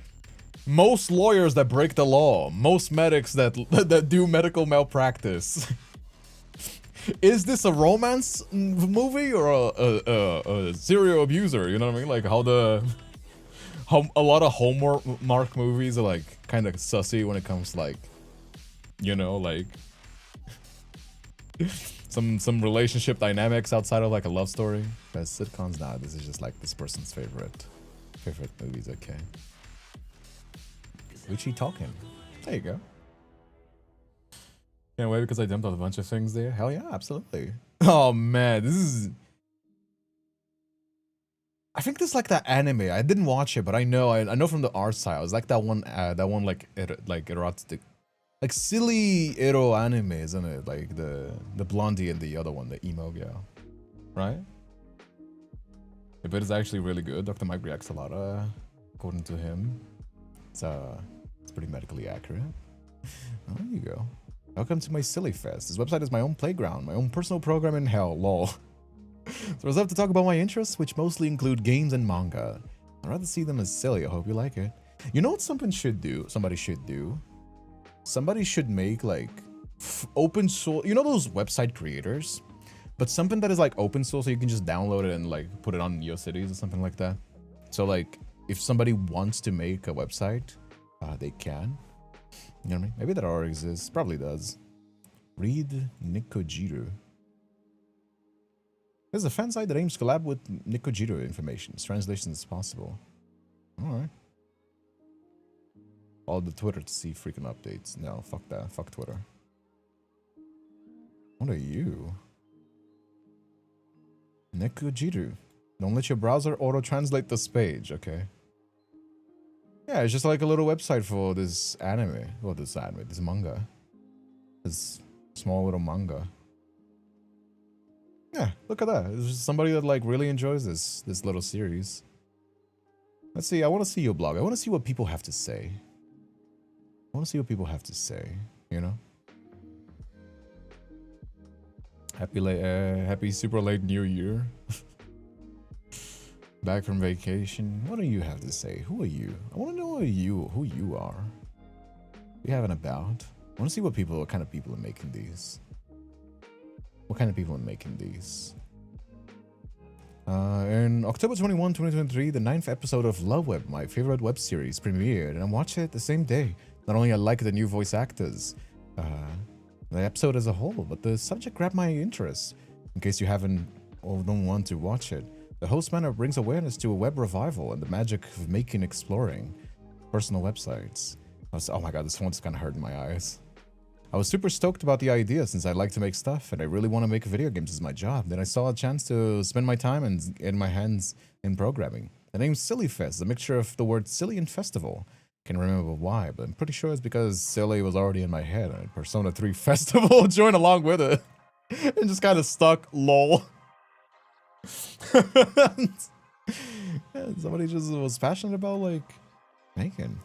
most lawyers that break the law, most medics that do medical malpractice. Is this a romance movie or a serial abuser? You know what I mean? Like how a lot of Hallmark movies are like kind of sussy when it comes to like, you know, like some relationship dynamics outside of like a love story. Best sitcoms, nah, this is just like this person's favorite movies. Okay. Witchy Talking. There you go. Can't wait because I dumped out a bunch of things there. Hell yeah, absolutely. Oh man, this is. I think this is like that anime. I didn't watch it, but I know from the art style. It's like that one like erotic Like silly ero anime, isn't it? Like the blondie and the other one, the emo girl, right? But it's actually really good. Dr. Mike reacts a lot, according to him. It's pretty medically accurate. Oh, there you go. Welcome to my silly fest. This website is my own playground, my own personal program in hell, lol. So I was up to talk about my interests, which mostly include games and manga. I'd rather see them as silly. I hope you like it. You know what somebody should do? Somebody should make like open source. You know those website creators? But something that is like open source, so you can just download it and like put it on Neocities or something like that. So like if somebody wants to make a website, they can. You know what I mean? Maybe that already exists. Probably does. Read Nikojiro. There's a fan site that aims to collab with Nikojiro information. Translation is possible. Alright. Follow the Twitter to see freaking updates. No, fuck that. Fuck Twitter. What are you? Nikojiro. Don't let your browser auto-translate this page, okay? Yeah, it's just like a little website for this anime. Well, this manga. This small little manga. Yeah, look at that. It's just somebody that like really enjoys this little series. Let's see, I want to see your blog. I want to see what people have to say. I want to see what people have to say, you know? Happy super late New Year. Back from vacation. What do you have to say? Who are you? I want to know who you are. We have an about. I want to see what kind of people are making these. What kind of people are making these? In October 21, 2023, the 9th episode of Love Web, my favorite web series, premiered, and I watched it the same day. Not only I like the new voice actors, the episode as a whole, but the subject grabbed my interest. In case you haven't or don't want to watch it, the host manner brings awareness to a web revival and the magic of making exploring personal websites. Oh my god, this one's kind of hurting my eyes. I was super stoked about the idea since I like to make stuff and I really want to make video games as my job. Then I saw a chance to spend my time and get my hands in programming. The name's Silly Fest, a mixture of the word silly and festival. Can't remember why, but I'm pretty sure it's because silly was already in my head and Persona 3 Festival joined along with it. And just kind of stuck, lol. Somebody just was passionate about like making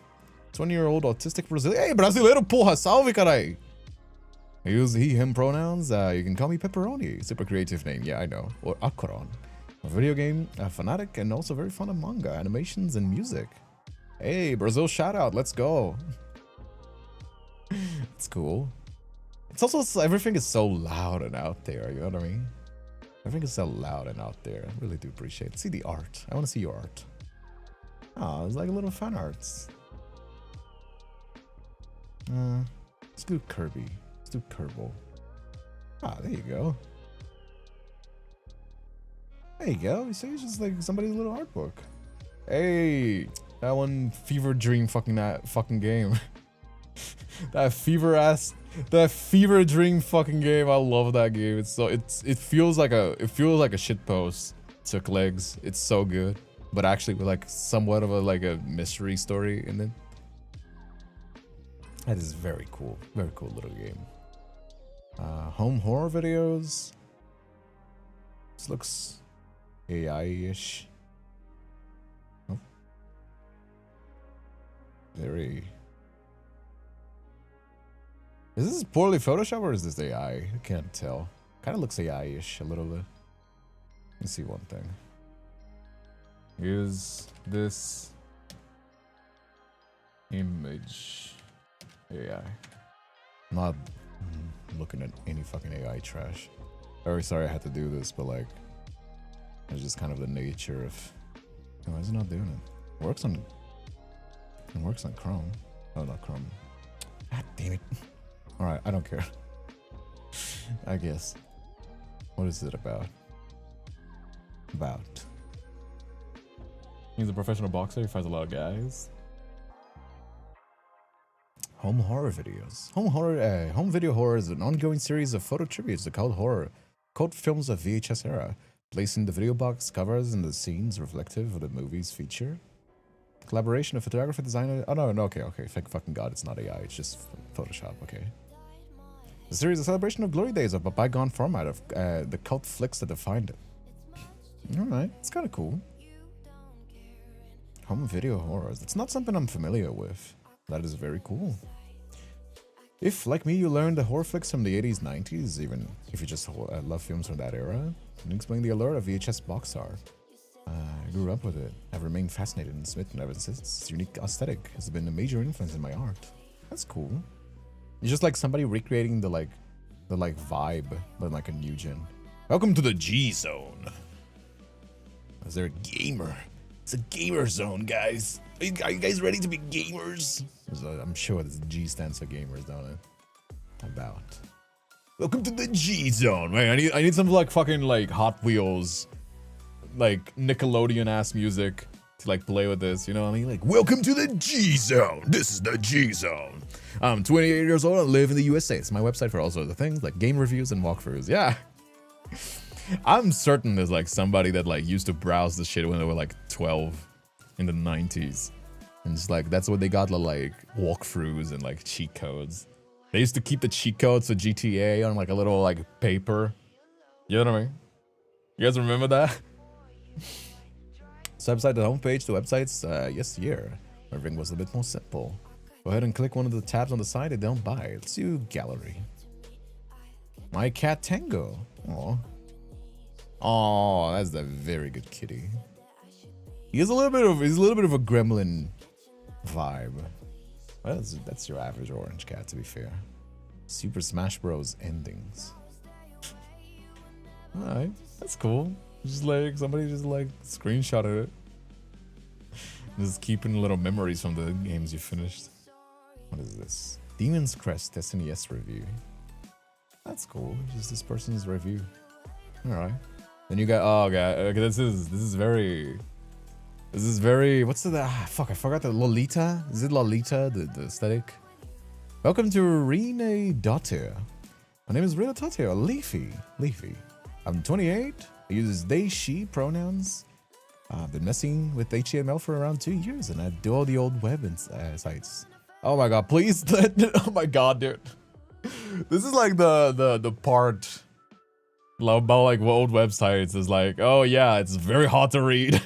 20-year-old autistic Brazilian. Hey, brasileiro, porra, salve, carai. I use he, him pronouns. You can call me Pepperoni. Super creative name, yeah, I know. Or Akoron. A video game fanatic and also very fond of manga, animations, and music. Hey, Brazil shout out, let's go. It's cool. It's also, everything is so loud and out there, you know what I mean? Everything is so loud and out there. I really do appreciate it. See the art. I want to see your art. Oh, it's like a little fan arts. Let's do Kirby. Let's do Kerbal. Ah, there you go. There you go. You see, it's just like somebody's little art book. Hey, that one fever dream fucking game. That fever dream fucking game. I love that game. It feels like a shit post took legs. It's so good, but actually with like somewhat of a mystery story in it. That is very cool little game. Home horror videos. This looks AI-ish. Oh. Very. Is this poorly Photoshop or is this AI? I can't tell. Kind of looks AI-ish a little bit. Let's see one thing. Is this image AI? Not looking at any fucking AI trash. Very sorry I had to do this, but like, it's just kind of the nature of. Why is it not doing it? It works on Chrome. Oh, not Chrome. God damn it. All right, I don't care. I guess. What is it about? He's a professional boxer. He fights a lot of guys. Home horror videos. Home video horror is an ongoing series of photo tributes to cult films of VHS era, placing the video box covers and the scenes reflective of the movie's feature. Collaboration of photographer, designer. Oh no, okay. Thank fucking God, it's not AI. It's just Photoshop. Okay. The series is a celebration of glory days of a bygone format of the cult flicks that defined it. All right, it's kind of cool. Home video horrors. It's not something I'm familiar with. That is very cool. If, like me, you learned the horror flicks from the 80s, 90s, even if you just love films from that era, can you explain the allure of VHS box art? I grew up with it. I've remained fascinated and smitten ever since. Its unique aesthetic has been a major influence in my art. That's cool. It's just like somebody recreating the vibe, but like a new gen. Welcome to the G zone. Is there a gamer? It's a gamer zone, guys. Are you guys ready to be gamers? I'm sure this G stands for gamers, don't it? About. Welcome to the G zone, man. I need some like fucking like Hot Wheels, like Nickelodeon ass music to like play with this. You know what I mean? Like, welcome to the G zone. This is the G zone. I'm 28 years old. I live in the USA. It's my website for all sorts of things like game reviews and walkthroughs. Yeah. I'm certain there's like somebody that like used to browse this shit when they were like 12 in the 90s. And just like, that's what they got, like walkthroughs and like cheat codes. They used to keep the cheat codes for GTA on like a little like paper. You know what I mean? You guys remember that? So website, the homepage, the websites, yes, here. Everything was a bit more simple. Go ahead and click one of the tabs on the side and don't buy it. Let's do gallery. My cat Tango. Aw. Oh, that's a very good kitty. He's a little bit of a gremlin vibe. Well, that's your average orange cat, to be fair. Super Smash Bros. Endings. Alright, that's cool. Just like somebody just like screenshotted it. Just keeping little memories from the games you finished. What is this? Demon's Crest Destiny S review. That's cool. Just this person's review. Alright. Then you got, oh god, okay, this is very, what's the, fuck, I forgot the Lolita? Is it Lolita, the aesthetic? Welcome to Rene Dotter. My name is Rene Dotter, Leafy. I'm 28, I use they, she pronouns. I've been messing with HTML for around 2 years and I do all the old web and sites. Oh my god, please, oh my god, dude. This is like the part about like old websites is like, oh yeah, it's very hard to read.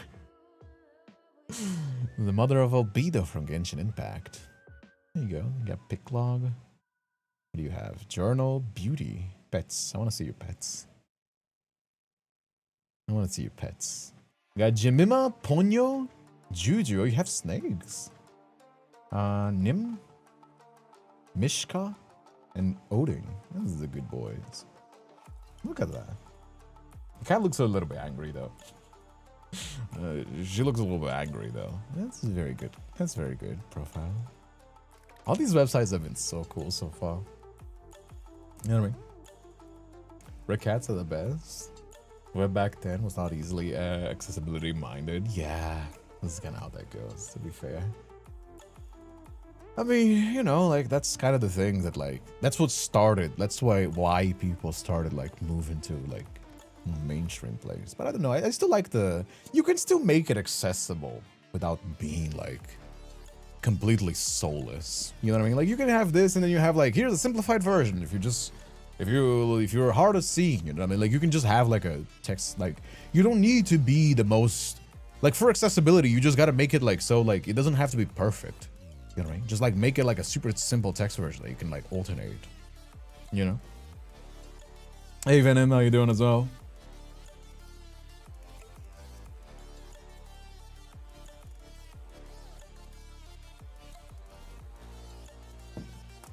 The mother of Albedo from Genshin Impact. There you go. You got pick log. What do you have? Journal, beauty, pets. I want to see your pets. You got Jemima, Ponyo, Juju. Oh, you have snakes. Nim, Mishka, and Odin. Those are the good boys. Look at that. The cat looks a little bit angry though. She looks a little bit angry though. That's very good. That's very good profile. All these websites have been so cool so far. You know what I mean? Red cats are the best. Web back then was not easily accessibility minded. Yeah, this is kind of how that goes, to be fair. I mean, you know, like that's kind of the thing that like that's what started. That's why people started like moving to like mainstream plays. But I don't know. I still like you can still make it accessible without being like completely soulless. You know what I mean? Like you can have this, and then you have like here's a simplified version. If you're hard of seeing, you know what I mean? Like you can just have like a text. Like you don't need to be the most like for accessibility. You just got to make it like so like it doesn't have to be perfect. You know what I mean? Just like make it like a super simple text version that you can like alternate. You know? Hey Venom, how you doing as well?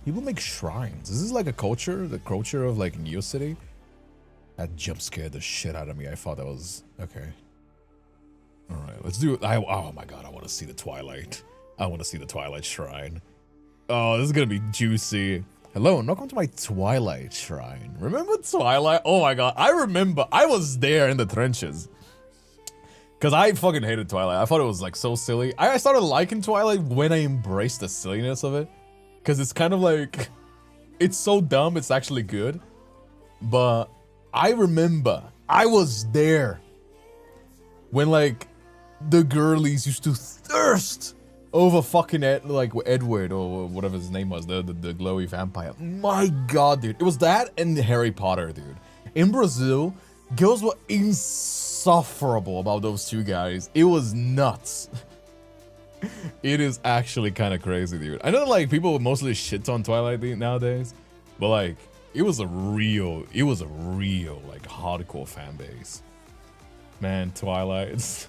People make shrines. This is like a culture, the culture of like Neocity. That jump scared the shit out of me. I thought that was okay. All right, let's do it. Oh my god, I want to see the Twilight. I want to see the Twilight Shrine. Oh, this is gonna be juicy. Hello, and welcome to my Twilight Shrine. Remember Twilight? Oh my god, I remember. I was there in the trenches. Because I fucking hated Twilight. I thought it was like so silly. I started liking Twilight when I embraced the silliness of it. Because it's kind of like, it's so dumb, it's actually good. But I remember, I was there when like the girlies used to thirst over fucking Edward or whatever his name was, the glowy vampire. My god, dude. It was that and Harry Potter, dude. In Brazil, girls were insufferable about those two guys. It was nuts. It is actually kind of crazy, dude. I know like people mostly shit on Twilight nowadays, but like it was a real like hardcore fan base. Man, Twilight.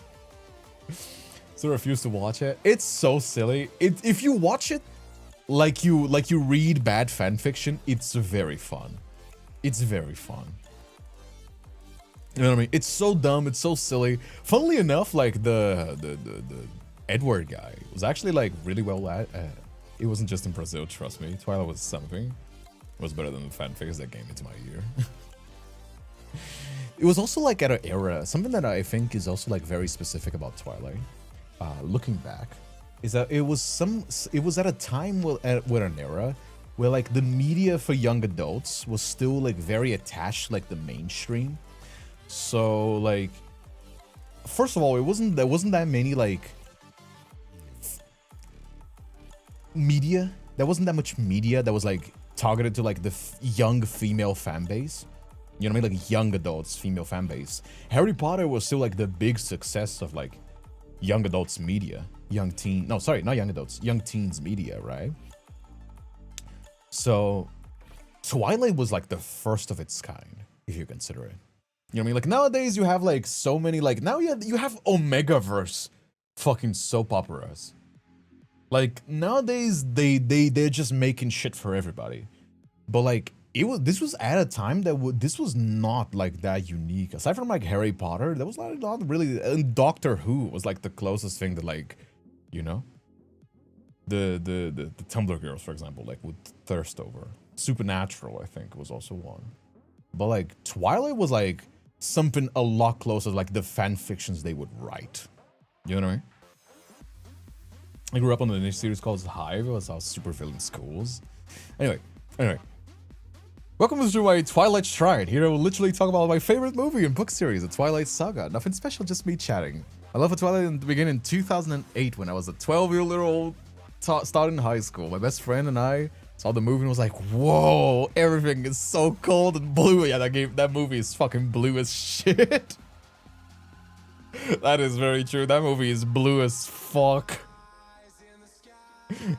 So I refuse to watch it. It's so silly. If you watch it like you read bad fan fiction, it's very fun. It's very fun. You know what I mean? It's so dumb. It's so silly. Funnily enough, like the Edward guy was actually like really well at. It wasn't just in Brazil, trust me. Twilight was something. It was better than the fanfics that came into my ear. It was also like at an era, something that I think is also like very specific about Twilight. Looking back, is that it was at a time with an era where like the media for young adults was still like very attached like the mainstream. So like, first of all, there wasn't that many like media. There wasn't that much media that was like targeted to like the young female fan base. You know what I mean? Like young adults, female fan base. Harry Potter was still like the big success of like young adults media. Young teens media, right? So Twilight was like the first of its kind, if you consider it. You know what I mean? Like nowadays you have like so many, like now you have Omegaverse fucking soap operas. Like nowadays they're just making shit for everybody. But like this was at a time that this was not like that unique. Aside from like Harry Potter, there was like not really, and Doctor Who was like the closest thing to like, you know, the Tumblr girls, for example, like would thirst over. Supernatural, I think, was also one. But like Twilight was like something a lot closer to like the fan fictions they would write. You know what I mean? I grew up on the niche series called Hive. It was our supervillain schools. Anyway. Welcome to my Twilight Shrine. Here I will literally talk about my favorite movie and book series, the Twilight Saga. Nothing special, just me chatting. I love Twilight began in 2008 when I was a 12-year-old starting high school. My best friend and I saw the movie and was like, whoa, everything is so cold and blue. Yeah, that movie is fucking blue as shit. That is very true. That movie is blue as fuck.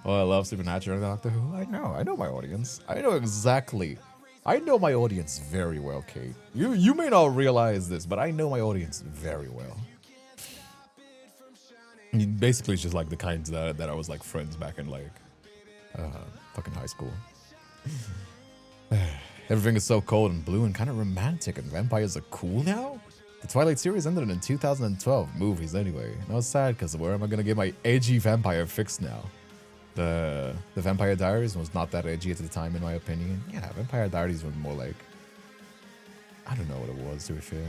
Oh, I love Supernatural and Doctor Who. I know my audience. I know my audience very well, Kate. You may not realize this, but I know my audience very well. I mean, basically, it's just like the kinds that I was like friends back in like fucking high school. Everything is so cold and blue and kind of romantic, and vampires are cool now. The Twilight series ended in 2012. Movies anyway. And I was sad because where am I gonna get my edgy vampire fix now? The Vampire Diaries was not that edgy at the time, in my opinion. Yeah, Vampire Diaries was more like, I don't know what it was, to be fair.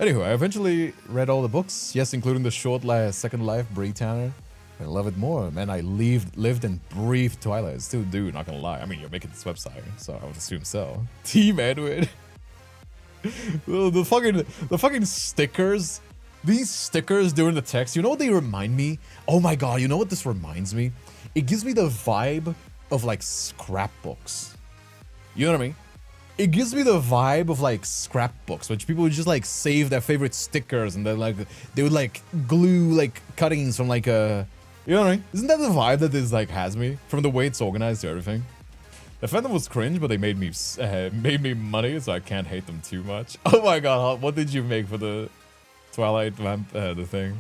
Anyway, I eventually read all the books, yes, including the short Second Life, Bree Tanner. I love it more, man. I lived and breathed Twilight. Still do, not gonna lie. I mean, you're making this website, so I would assume so. Team Edward. the fucking stickers. These stickers during the text, you know what they remind me? Oh my god, you know what this reminds me? It gives me the vibe of like scrapbooks. You know what I mean? It gives me the vibe of like scrapbooks, which people would just like save their favorite stickers and then like they would like glue like cuttings from like a, you know what I mean? Isn't that the vibe that this like has me from the way it's organized to everything? The fandom was cringe, but they made me money, so I can't hate them too much. Oh my god, what did you make for the Twilight the thing?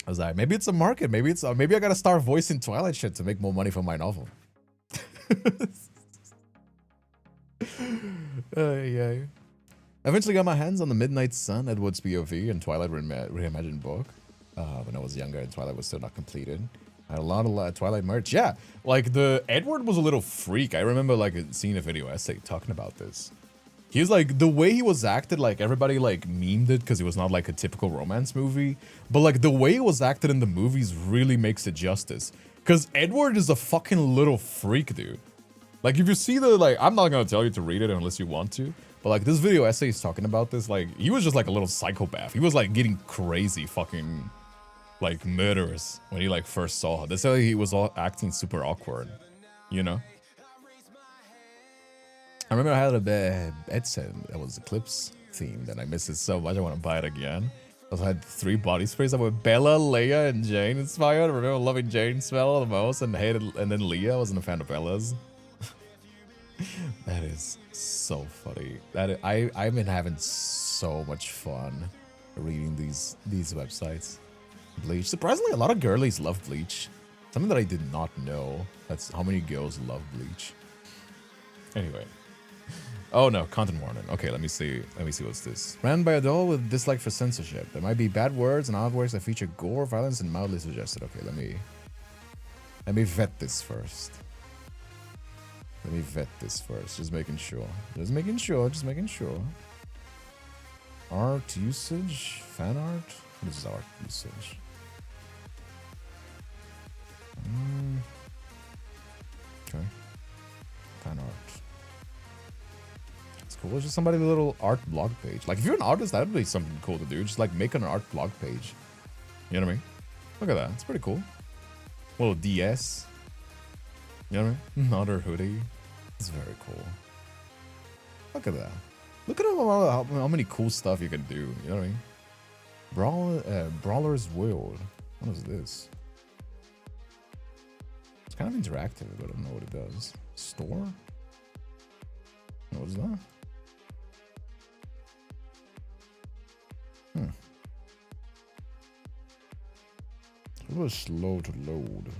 I was like, maybe it's a market. Maybe I gotta start voicing Twilight shit to make more money for my novel. Yeah. I eventually got my hands on the Midnight Sun, Edward's POV, and Twilight Reimagined book when I was younger and Twilight was still not completed. I had a lot of Twilight merch. Yeah, like the Edward was a little freak. I remember like seeing a video essay talking about this. He was like, the way he was acted, like everybody like memed it because it was not like a typical romance movie. But like the way it was acted in the movies really makes it justice. Because Edward is a fucking little freak, dude. Like if you see the, like, I'm not going to tell you to read it unless you want to. But like this video essay is talking about this, like he was just like a little psychopath. He was like getting crazy fucking like murderous when he like first saw her. That's why he was all acting super awkward, you know? I remember I had a bed set that was Eclipse themed and I missed it so much I want to buy it again. I also had 3 body sprays that were Bella, Leia, and Jane inspired. I remember loving Jane's smell the most and hated, and then Leia. I wasn't a fan of Bella's. That is so funny. I've been having so much fun reading these websites. Bleach. Surprisingly, a lot of girlies love Bleach. Something that I did not know. That's how many girls love Bleach. Anyway. Oh no, content warning. Okay, let me see what's this. Ran by a doll with dislike for censorship. There might be bad words and odd words that feature gore, violence, and mildly suggested. Okay, let me vet this first. Just making sure. Just making sure. Art usage? Fan art? What is art usage? Okay. Fan art. It's cool. It's just somebody's little art blog page. Like if you're an artist, that would be something cool to do. Just like make an art blog page. You know what I mean? Look at that. It's pretty cool. Little DS. You know what I mean? Another hoodie. It's very cool. Look at that. Look at how many cool stuff you can do. You know what I mean? Brawler's World. What is this? It's kind of interactive, but I don't know what it does. Store? What is that? It was slow to load.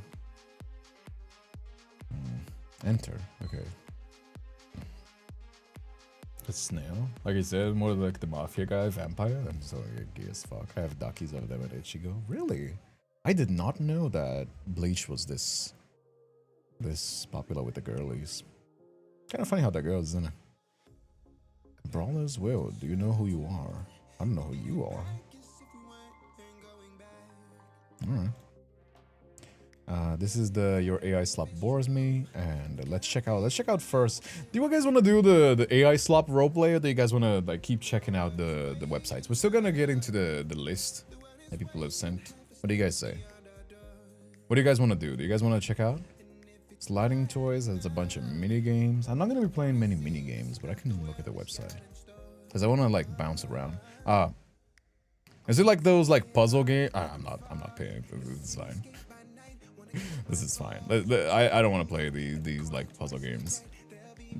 Enter. Okay. A snail. Like I said, more like the mafia guy, vampire. I'm so gay as fuck. I have duckies over there at Ichigo. Really? I did not know that Bleach was this popular with the girlies. Kind of funny how that goes, isn't it? Brawler's Will. Do you know who you are? I don't know who you are. Alright. This is your AI slop bores me, and let's check out first. Do you guys want to do the AI slop roleplay, or do you guys want to like keep checking out the websites? We're still gonna get into the list that people have sent. What do you guys say? What do you guys want to do? Do you guys want to check out sliding toys? There's a bunch of mini games. I'm not gonna be playing many mini games, but I can look at the website because I want to like bounce around. Is it like those like puzzle games? I'm not paying. This is fine. This is fine. I don't want to play these like puzzle games.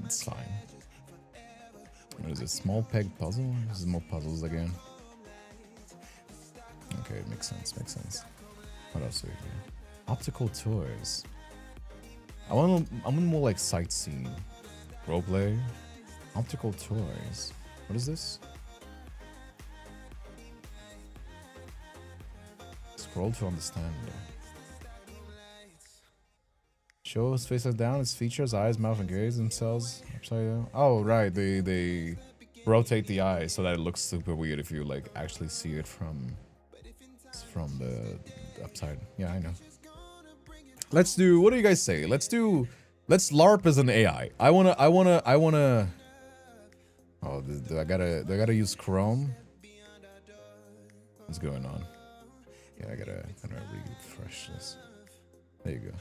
It's fine. What is it? Small peg puzzle? This is more puzzles again. Okay, makes sense. What else do we do? Optical toys. I want more like sightseeing. Roleplay. Optical toys. What is this? Scroll to understand. Show his faces down, its features, eyes, mouth, and gaze themselves upside down. Oh, right. They rotate the eyes so that it looks super weird if you like actually see it from the upside. Yeah, I know. Let's do. What do you guys say? Let's LARP as an AI. I wanna. Oh, do I gotta use Chrome? What's going on? Yeah, I gotta refresh this. There you go.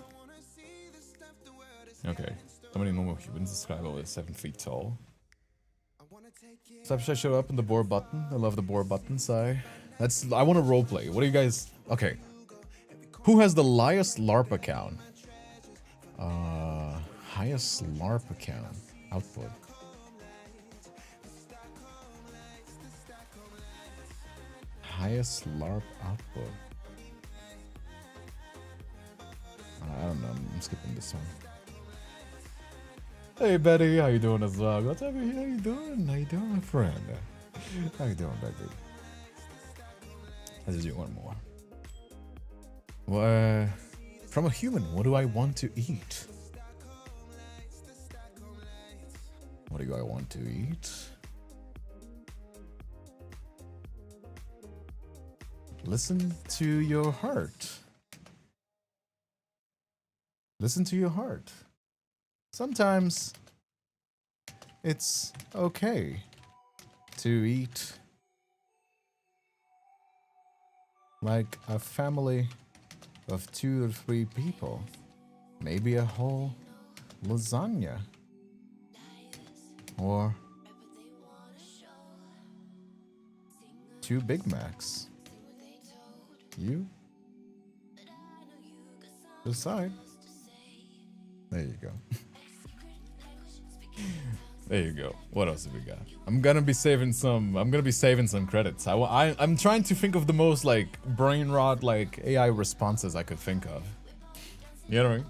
Okay. How many normal humans describe over 7 feet tall? Should I show up in the boar button? I love the boar buttons. I want to roleplay. What do you guys? Okay. Who has the highest LARP account? Highest LARP account. Output. Highest LARP output. I don't know. I'm skipping this one. Hey Betty, how you doing as well? What's up? How you doing? How you doing, my friend? How you doing, Betty? Let's do one more. Well, from a human, what do I want to eat? What do I want to eat? Listen to your heart. Listen to your heart. Sometimes it's okay to eat like a family of 2 or 3 people. Maybe a whole lasagna. Or 2 Big Macs. You decide. There you go. There you go. What else have we got? I'm gonna be saving some credits. I'm trying to think of the most like brain rot like AI responses I could think of. You know what I mean?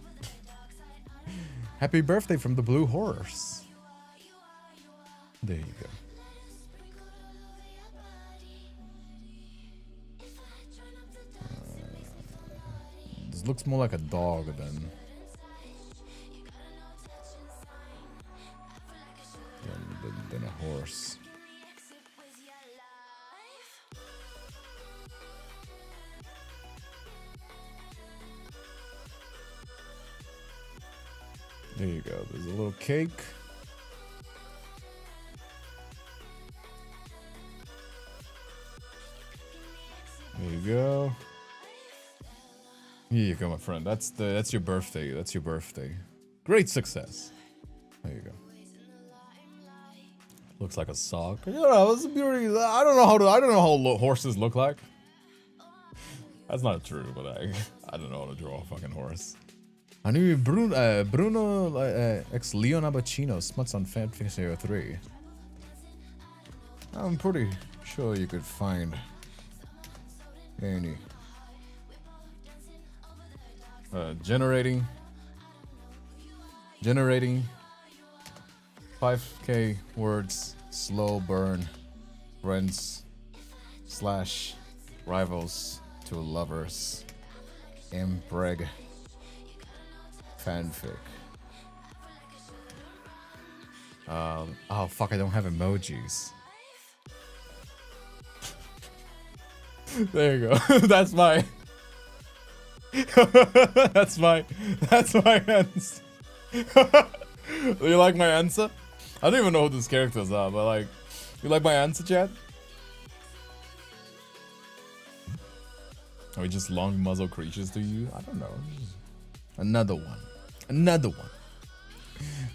Happy birthday from the Blue Horse. There you go. This looks more like a dog than a horse. There you go. There's a little cake. There you go. Here you go, my friend. That's your birthday. That's your birthday. Great success. There you go. Looks like a sock. You know, it's beauty. I don't know how horses look like. That's not true, but I don't know how to draw a fucking horse. I knew Bruno ex Leon Abacino smuts on Fanfiction 3. I'm pretty sure you could find any generating 5k words, slow burn, friends / rivals to lovers, impreg, fanfic. Oh fuck, I don't have emojis. There you go. That's my that's my answer. Do you like my answer? I don't even know who these characters are, but like, you like my answer, chat? Are we just long muzzle creatures to you? I don't know. Another one. Another one.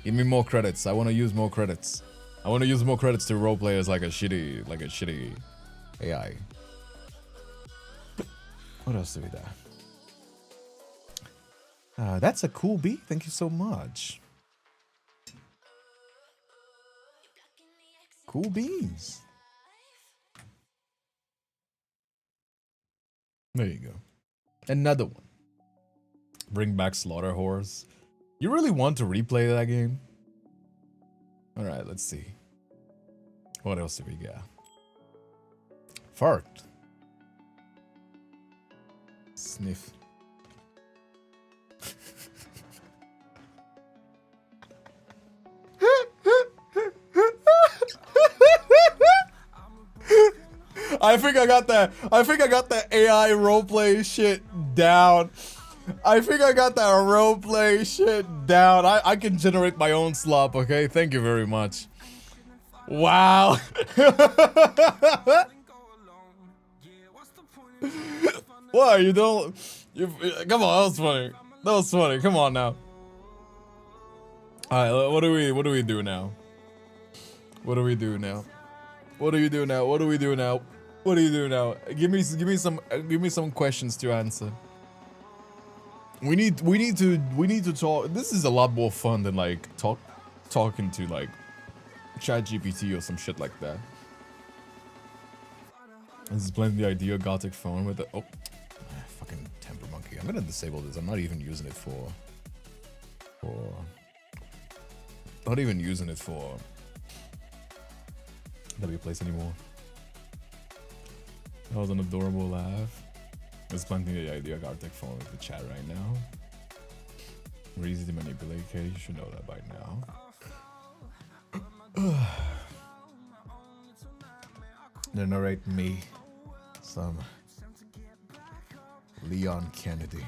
Give me more credits. I want to use more credits. I want to use more credits to role players like a shitty AI. What else do we got? That's a cool beat. Thank you so much. Cool beans. There you go. Another one. Bring back Slaughter Horse. You really want to replay that game? Alright, let's see. What else do we got? Fart. Sniff. I think I got that AI roleplay shit down. I can generate my own slop, okay? Thank you very much. Wow. What? You don't... come on, that was funny. That was funny. Come on now. Alright, what do we do now? What do we do now? What do you do now? What do we do now? What do you do now? Give me some questions to answer. We need to talk. This is a lot more fun than like talking to like ChatGPT or some shit like that. This is playing the ideal gothic phone with the fucking temper monkey. I'm gonna disable this. I'm not even using it for not even using it for W Place anymore. That was an adorable laugh. It's planting the idea Arctic phone with the chat right now. We're easy to manipulate, okay? You should know that by now. They narrate me some Leon Kennedy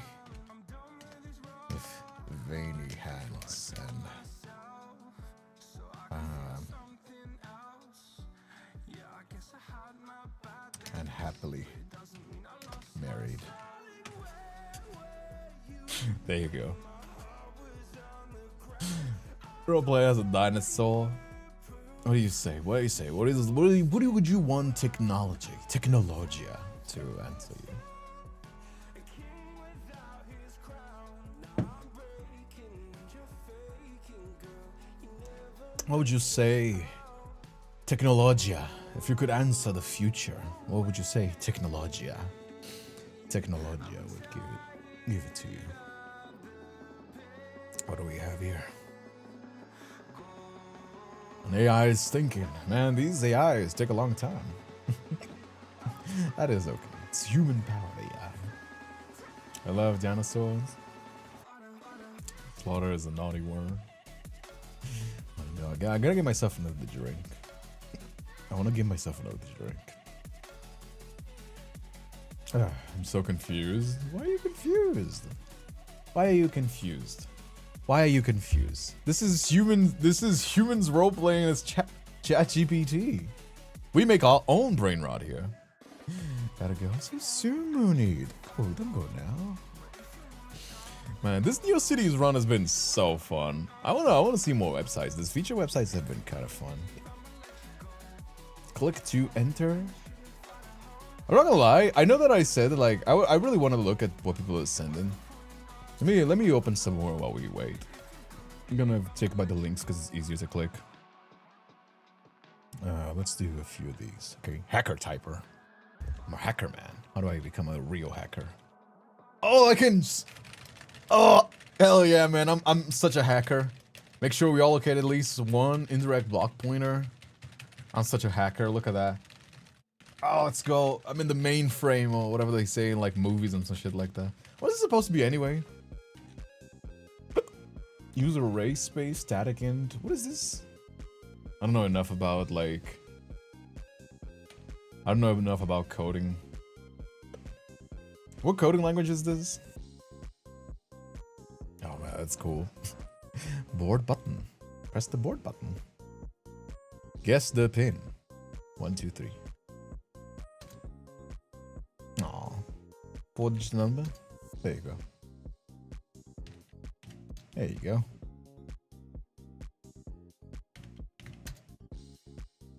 with veiny hands and happily married. There you go. Roleplay as a dinosaur. What do you say? What do you say? What would you want technologia to answer you? What would you say? Technologia. If you could answer the future, what would you say? Technologia. Technologia would give it to you. What do we have here? An AI is thinking. Man, these AIs take a long time. That is okay. It's human-powered AI. I love dinosaurs. Slaughter is a naughty word. I gotta get myself another drink. I want to give myself another drink. I'm so confused. Why are you confused? Why are you confused? Why are you confused? This is humans role playing as chat GPT. We make our own brain rot here. Gotta go so soon, Mooney. Don't go now. Man, this Neocities run has been so fun. I wanna see more websites. These feature websites have been kind of fun. Click to enter. I'm not gonna lie. I know that I said that, like, I really want to look at what people are sending. Let me open some more while we wait. I'm gonna take by the links because it's easier to click. Let's do a few of these. Okay, hacker typer. I'm a hacker, man. How do I become a real hacker? Oh, I can. Oh, hell yeah, man. I'm such a hacker. Make sure we allocate at least one indirect block pointer. I'm such a hacker. Look at that. Oh, let's go. I'm in the mainframe or whatever they say in like movies and some shit like that. What is it supposed to be anyway? User array space, static int. What is this? I don't know enough about like... I don't know enough about coding. What coding language is this? Oh man, that's cool. Board button. Press the board button. Guess the pin. 1, 2, 3. Aw. 4-digit number. There you go. There you go.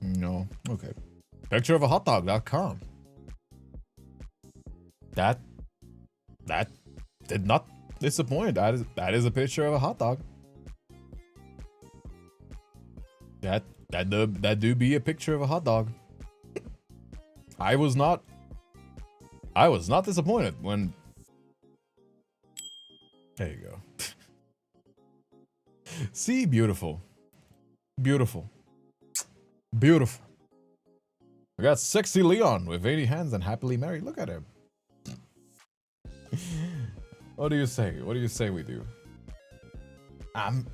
No. Okay. Picture of a hotdog.com. That did not disappoint. That is a picture of a hot dog. That do be a picture of a hot dog. I was not disappointed when. There you go. See, beautiful. Beautiful. Beautiful. We got sexy Leon with 80 hands and happily married. Look at him. What do you say? What do you say we do? I'm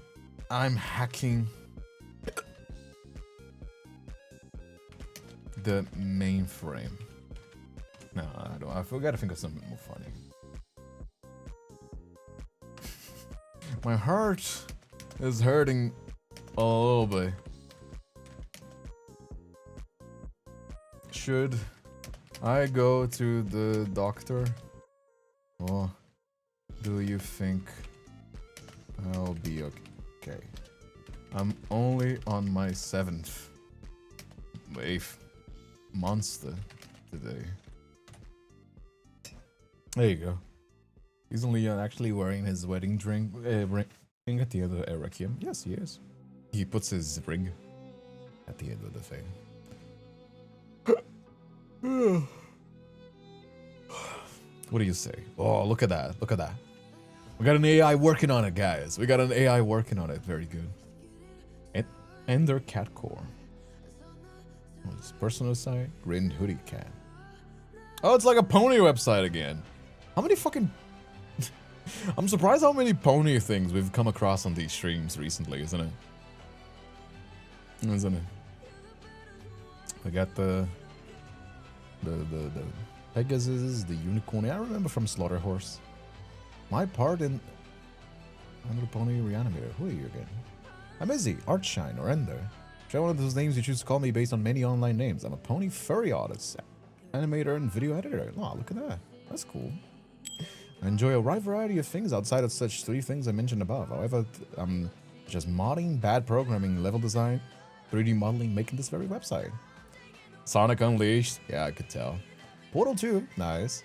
hacking the mainframe. No, I don't. I forgot to think of something more funny. My heart is hurting a little bit. Should I go to the doctor? Or do you think I'll be okay? I'm only on my 7th, 8th monster today. There you go. Isn't Leon actually wearing his wedding ring at the end of the Requiem? Yes, he is. He puts his ring at the end of the thing. What do you say? Oh, look at that. Look at that. We got an AI working on it, guys. We got an AI working on it. Very good. And their cat core. Oh, this personal site? Grin Hoodie Cat. Oh, it's like a pony website again. How many fucking... I'm surprised how many pony things we've come across on these streams recently, isn't it? Isn't it? We got the Pegasus, the unicorn. I remember from Slaughter Horse. My part in Under Pony Reanimator. Who are you again? I'm Izzy, Artshine, or Ender. Try one of those names you choose to call me based on many online names. I'm a pony furry artist. animator and video editor. Oh, look at that. That's cool. I enjoy a wide variety of things outside of such 3 things I mentioned above. However, I'm just modding, bad programming, level design, 3D modeling, making this very website. Sonic Unleashed. Yeah, I could tell. Portal 2. Nice.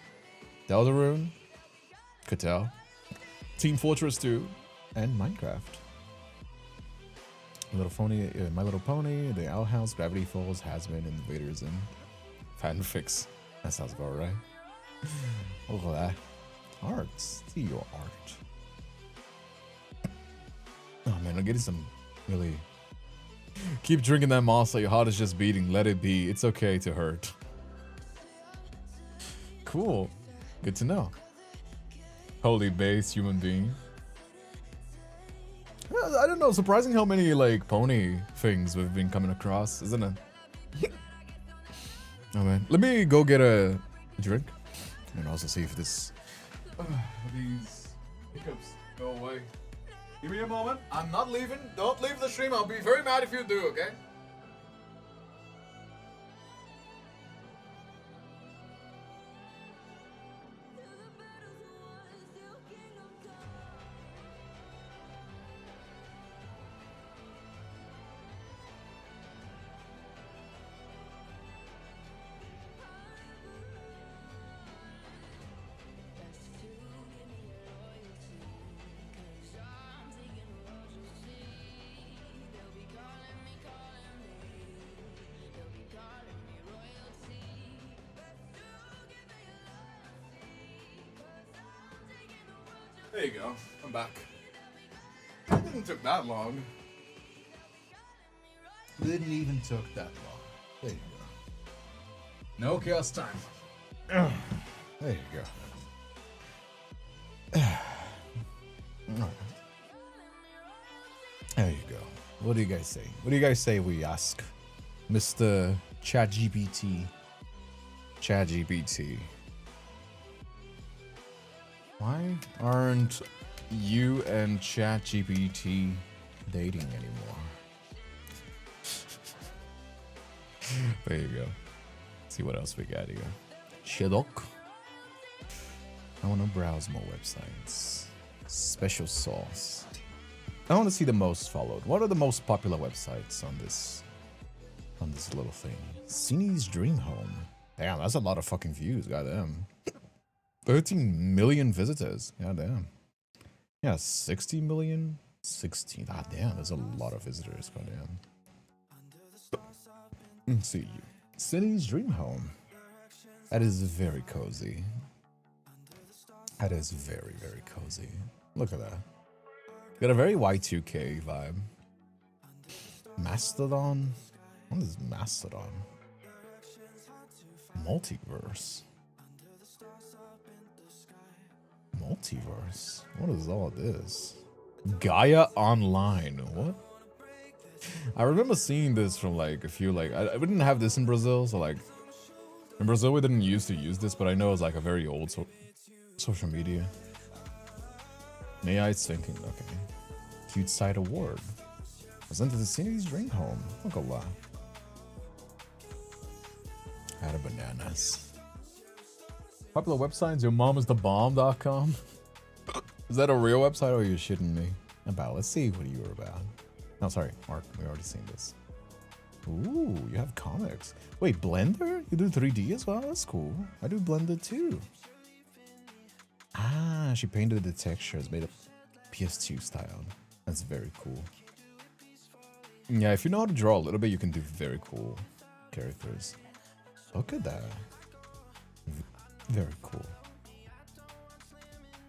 Deltarune. Could tell. Team Fortress 2. And Minecraft. My Little Pony, The Owl House, Gravity Falls, Hazbin, Invaders, and fanfics. That sounds about right. Look at that. Art. See your art. Oh man, I'm getting some really... Keep drinking that monster, your heart is just beating. Let it be. It's okay to hurt. Cool. Good to know. Holy base human being. I don't know, surprising how many like pony things we've been coming across, isn't it? Oh man, let me go get a drink and also see if these hiccups go away. Give me a moment. I'm not leaving. Don't leave the stream. I'll be very mad if you do, okay? There you go. I'm back. It didn't took that long. Didn't even took that long. There you go. No chaos time. There you go. There you go. What do you guys say? What do you guys say we ask Mr. ChatGPT? ChatGPT. Why aren't you and ChatGPT dating anymore? There you go. Let's see what else we got here. Shadok. I want to browse more websites. Special sauce. I want to see the most followed. What are the most popular websites on this little thing? Cine's Dream Home. Damn, that's a lot of fucking views. Goddamn. 13 million visitors. Goddamn. Yeah, 60 million. 16. Ah, damn, there's a lot of visitors. Goddamn. Let's see. Cine's Dream Home. That is very cozy. That is very, very cozy. Look at that. Got a very Y2K vibe. Mastodon? What is Mastodon? Multiverse. Multiverse? What is all this? Gaia Online. What? I remember seeing this from like a few, like, I didn't have this in Brazil, so like, in Brazil we didn't used to use this, but I know it's like a very old social media. AI is thinking, okay. Cute Site Award. Presented to Cine's Dream Home. Look at that. Out of bananas. Popular websites, yourmomisthebomb.com. Is that a real website or are you shitting me? About, let's see what you were about. No, sorry, Mark, we already seen this. Ooh, you have comics. Wait, Blender? You do 3D as well? That's cool. I do Blender too. Ah, she painted the textures, made it PS2 style. That's very cool. Yeah, if you know how to draw a little bit, you can do very cool characters. Look at that. Very cool.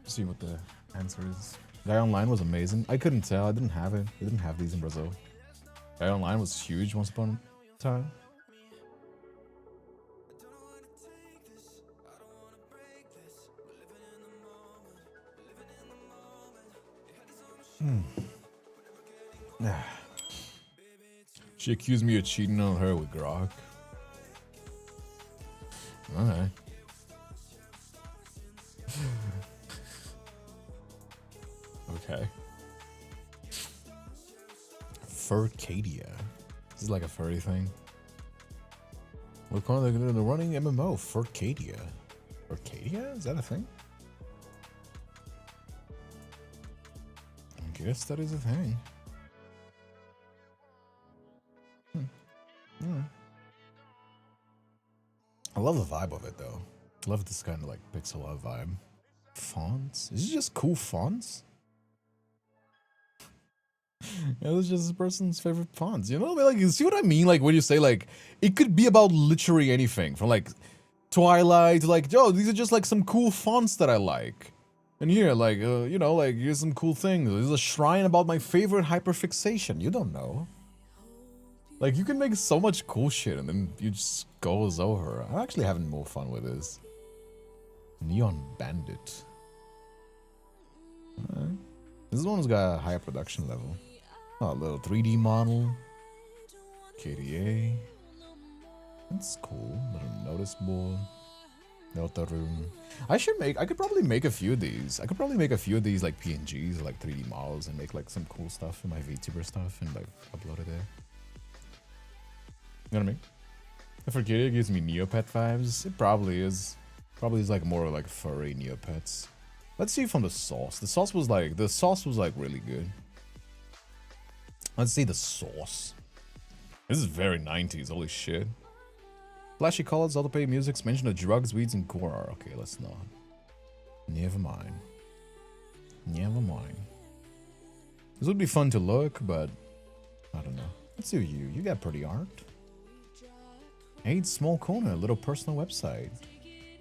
Let's see what the answer is. Guy Online was amazing. I couldn't tell. I didn't have it. We didn't have these in Brazil. Guy Online was huge once upon a time. She accused me of cheating on her with Grok. Alright. Okay. Furcadia. This is like a furry thing. We're currently doing the running MMO for Arcadia. Arcadia? Is that a thing? I guess that is a thing. Yeah. I love the vibe of it though. I love this kind of like pixel art vibe. Fonts? Is it just cool fonts? Yeah, that's just this person's favorite fonts. You know, like, you see what I mean? Like, when you say, like, it could be about literally anything. From, like, Twilight to, like, yo, these are just, like, some cool fonts that I like. And here, like, you know, like, here's some cool things. There's a shrine about my favorite hyperfixation. You don't know. Like, you can make so much cool shit and then you just goes over. I'm actually having more fun with this. Neon Bandit. Alright. This one's got a higher production level. Oh, a little 3D model. KDA. That's cool. Little notice board. Delta room. I could probably make a few of these. I could probably make a few of these like PNGs or like 3D models and make like some cool stuff in my VTuber stuff and like upload it there. You know what I mean? If Arcadia gives me Neopet vibes, it probably is. Probably is like more like furry Neopets. Let's see from the sauce. The sauce was like really good. Let's see the sauce. This is very 90s, holy shit. Flashy colors, autoplay music, mention of drugs, weeds, and gore. Okay, let's not. Never mind. Never mind. This would be fun to look, but I don't know. Let's see you. You got pretty art. 8 small corner, little personal website.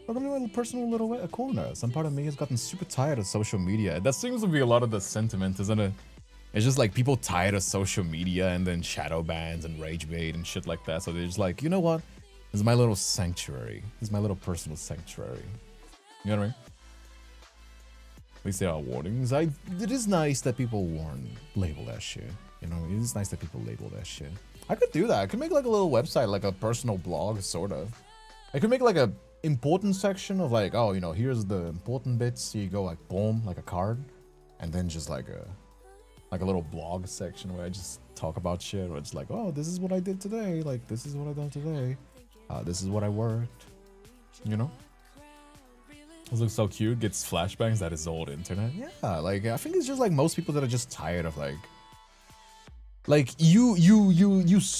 Welcome to my personal little corner. Some part of me has gotten super tired of social media. That seems to be a lot of the sentiment, isn't it? It's just like people tired of social media and then shadow bans and rage bait and shit like that. So they're just like, you know what? This is my little sanctuary. This is my little personal sanctuary. You know what I mean? At least there are warnings. It is nice that people label that shit. You know, it is nice that people label that shit. I could do that. I could make like a little website, like a personal blog, sort of. I could make like a important section of like, oh, you know, here's the important bits. Here you go, like boom, like a card, and then just like a little blog section where I just talk about shit. Where it's like, oh, this is what I did today. Like, this is what I done today. This is what I worked. You know. This looks so cute. Gets flashbangs. That is old internet. Yeah, like I think it's just like most people that are just tired of like you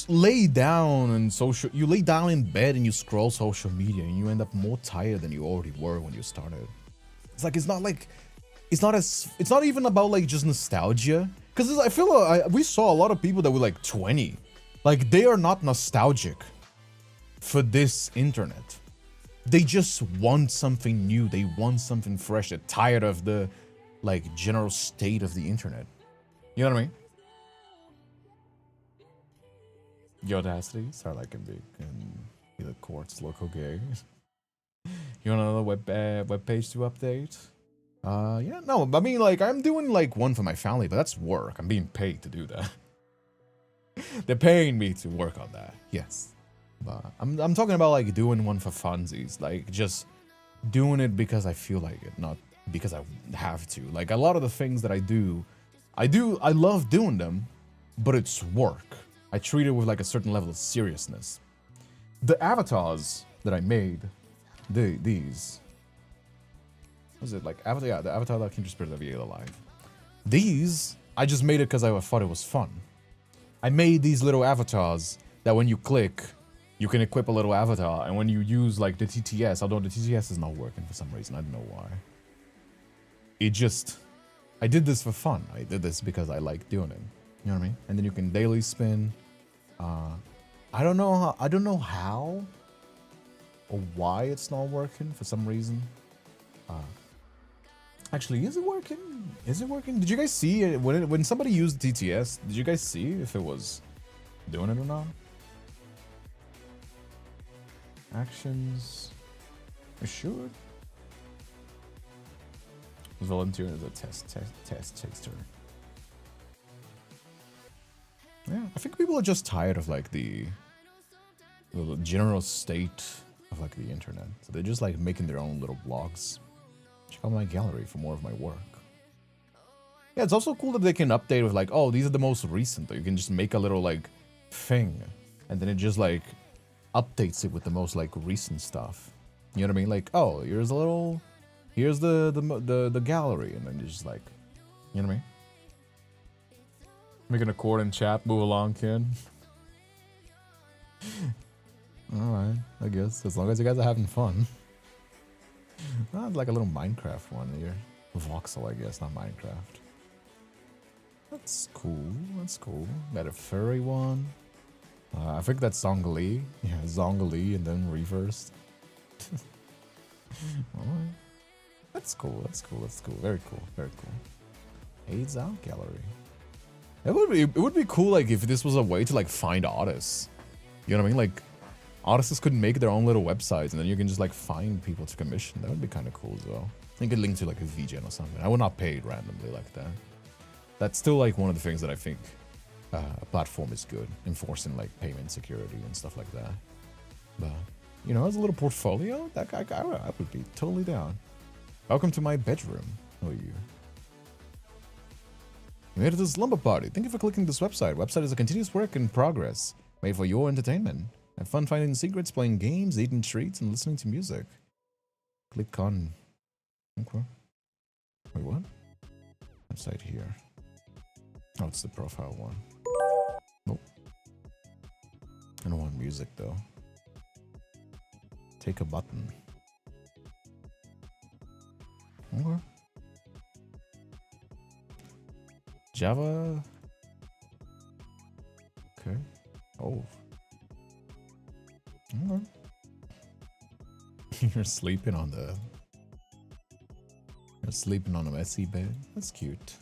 lay down in social, you lay down in bed and you scroll social media and you end up more tired than you already were when you started. It's like it's not even about like just nostalgia, because I feel we saw a lot of people that were like 20, like they are not nostalgic for this internet. They just want something new. They want something fresh. They're tired of the like general state of the internet. You know what I mean? The audacities are like big and the court's local gay. You want another web page to update? Yeah, no, I mean like I'm doing like one for my family, but that's work. I'm being paid to do that. They're paying me to work on that. Yes. But I'm talking about like doing one for funsies, like just doing it because I feel like it, not because I have to. Like a lot of the things that I love doing them, but it's work. I treat it with like a certain level of seriousness. The avatars that I made, these. Was it like avatar? Yeah, the avatar that Kindred Spiritva VA alive. These, I just made it because I thought it was fun. I made these little avatars that when you click, you can equip a little avatar, and when you use like the TTS, although the TTS is not working for some reason, I don't know why. I did this for fun. I did this because I like doing it. You know what I mean? And then you can daily spin. I don't know how or why it's not working for some reason. Actually, is it working? Is it working? Did you guys see it when somebody used TTS? Did you guys see if it was doing it or not? Actions. It should. Volunteer as a test taster. Yeah, I think people are just tired of like the general state of like the internet. So they're just like making their own little blogs. Check out my gallery for more of my work. Yeah, it's also cool that they can update with like, oh, these are the most recent. You can just make a little like thing, and then it just like updates it with the most like recent stuff. You know what I mean? Like, oh, here's a little, here's the gallery, and then you're just like, you know what I mean? Making a chord in chat, move along, kid. Alright, I guess. As long as you guys are having fun. Oh, it's like a little Minecraft one here. Voxel, I guess, not Minecraft. That's cool, that's cool. Got a furry one. I think that's Zongli. Yeah, Zongli and then reversed. Alright. That's cool, that's cool, that's cool. Very cool, very cool. AIDS Out Gallery. It would be cool like if this was a way to like find artists. You know what I mean? Like artists could make their own little websites and then you can just like find people to commission. That would be kind of cool as well. You could link to like a VGen or something. I would not pay it randomly like that. That's still like one of the things that I think a platform is good, enforcing like payment security and stuff like that. But you know, as a little portfolio, that guy, I would be totally down. Welcome to my bedroom. Who are you? You made it to the slumber party. Thank you for clicking this website. Website is a continuous work in progress, made for your entertainment. Have fun finding secrets, playing games, eating treats, and listening to music. Click on. Okay. Wait, what? Website here. Oh, it's the profile one. Nope. I don't want music though. Take a button. Okay. Java. Okay. Oh. Okay. You're sleeping on the. You're sleeping on a messy bed. That's cute.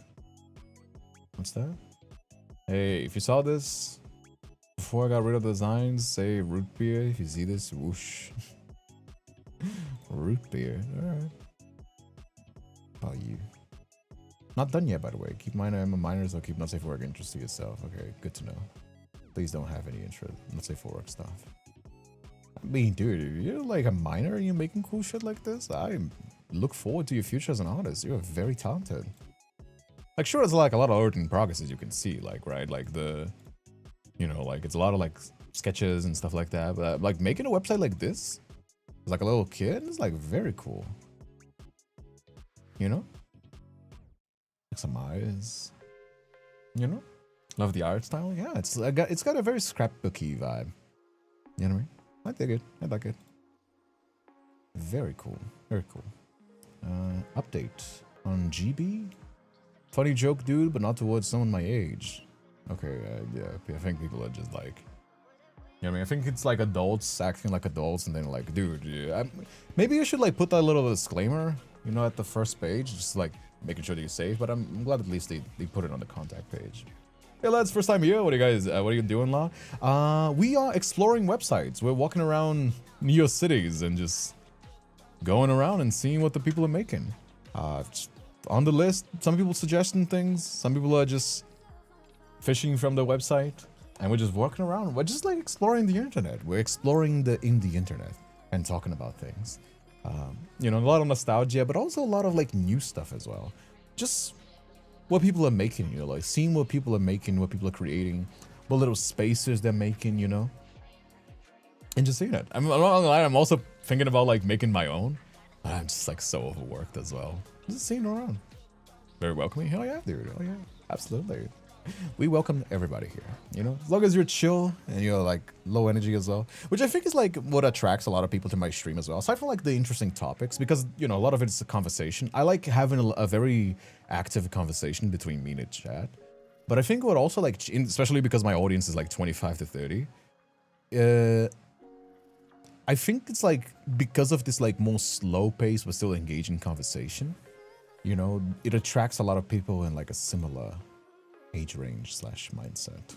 What's that? Hey, if you saw this before I got rid of the designs, say root beer. If you see this, whoosh. Root beer. Alright. How about you? Not done yet, by the way. Keep minor minors or keep not safe for work interest to yourself. Okay, good to know. Please don't have any interest. Not safe for work stuff. I mean, dude, if you're like a minor and you're making cool shit like this, I look forward to your future as an artist. You're very talented. Like, sure, there's like a lot of art in progress as you can see, like, right? Like the, you know, like it's a lot of like sketches and stuff like that. But like making a website like this, as like a little kid, is like very cool. You know? Like some eyes. You know? Love the art style. Yeah, it's got a very scrapbooky vibe. You know what I mean? I dig it. I like it. Very cool. Very cool. Update on GB. Funny joke, dude, but not towards someone my age. Okay, yeah, I think people are just like, you know what I mean? I think it's like adults acting like adults, and then like, dude, yeah, maybe you should like put that little disclaimer, you know, at the first page, just like making sure that you're safe. But I'm glad at least they put it on the contact page. Hey lads, first time here. What are you guys? What are you doing, La? We are exploring websites. We're walking around Neocities and just going around and seeing what the people are making. On the list, some people suggesting things. Some people are just fishing from the website, and we're just walking around. We're just like exploring the internet. We're exploring the indie internet and talking about things. You know, a lot of nostalgia, but also a lot of like new stuff as well. Just what people are making, you know, like seeing what people are making, what people are creating, what little spaces they're making, you know, and just seeing it. I'm not gonna lie, I'm also thinking about like making my own, but I'm just like so overworked as well. Just seeing around. Very welcoming. Hell yeah, dude. Hell yeah. Absolutely. We welcome everybody here, you know, as long as you're chill and you're like low energy as well, which I think is like what attracts a lot of people to my stream as well. Aside from like the interesting topics, because, you know, a lot of it's a conversation. I like having a very active conversation between me and the chat. But I think what also like, especially because my audience is like 25 to 30, I think it's like because of this like more slow pace but still engaging conversation, you know, it attracts a lot of people in like a similar age range / mindset.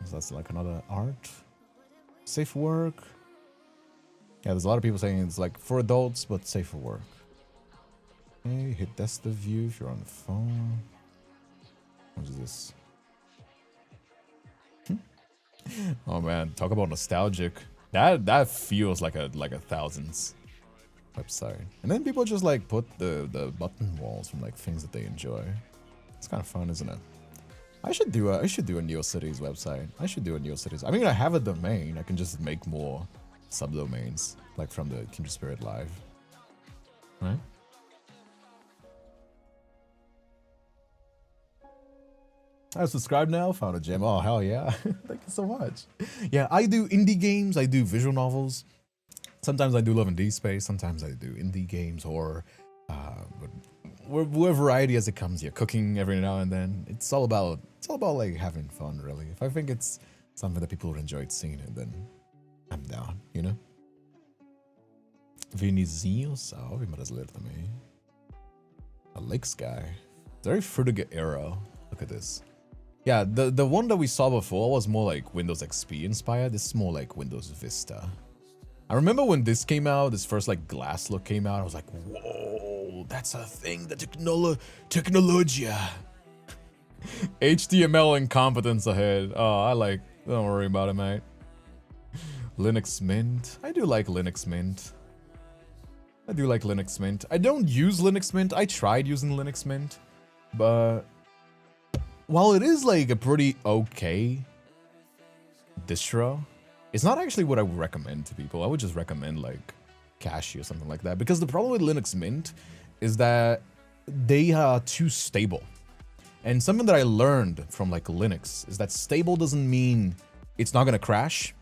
So that's like another art. Safe for work. Yeah, there's a lot of people saying it's like for adults but safe for work. Okay, hit desktop view if you're on the phone. What is this? Oh man, talk about nostalgic. That feels like a thousands website. And then people just like put the button walls from like things that they enjoy. It's kind of fun, isn't it? I should do a Neocities website. I should do a Neocities. I mean, I have a domain. I can just make more subdomains, like from the Kindred Spirit Live, right? I subscribe now. Found a gem. Oh hell yeah! Thank you so much. Yeah, I do indie games. I do visual novels. Sometimes I do Love and D Space. Sometimes I do indie games or we're variety as it comes. Yeah, cooking every now and then. It's all about like having fun, really. If I think it's something that people would enjoy seeing it, then I'm down. You know. Vinizinho, salve, brasileiro também. A Lake Sky. Very Frutiger era. Look at this. Yeah, the one that we saw before was more like Windows XP inspired. This is more like Windows Vista. I remember when this came out, this first like glass look came out, I was like, whoa, that's a thing, the technologia. HTML incompetence ahead. Oh, don't worry about it, mate. Linux Mint. I do like Linux Mint. I do like Linux Mint. I don't use Linux Mint. I tried using Linux Mint, but while it is like a pretty okay distro, it's not actually what I would recommend to people. I would just recommend like Cashy or something like that, because the problem with Linux Mint is that they are too stable. And something that I learned from like Linux is that stable doesn't mean it's not gonna crash.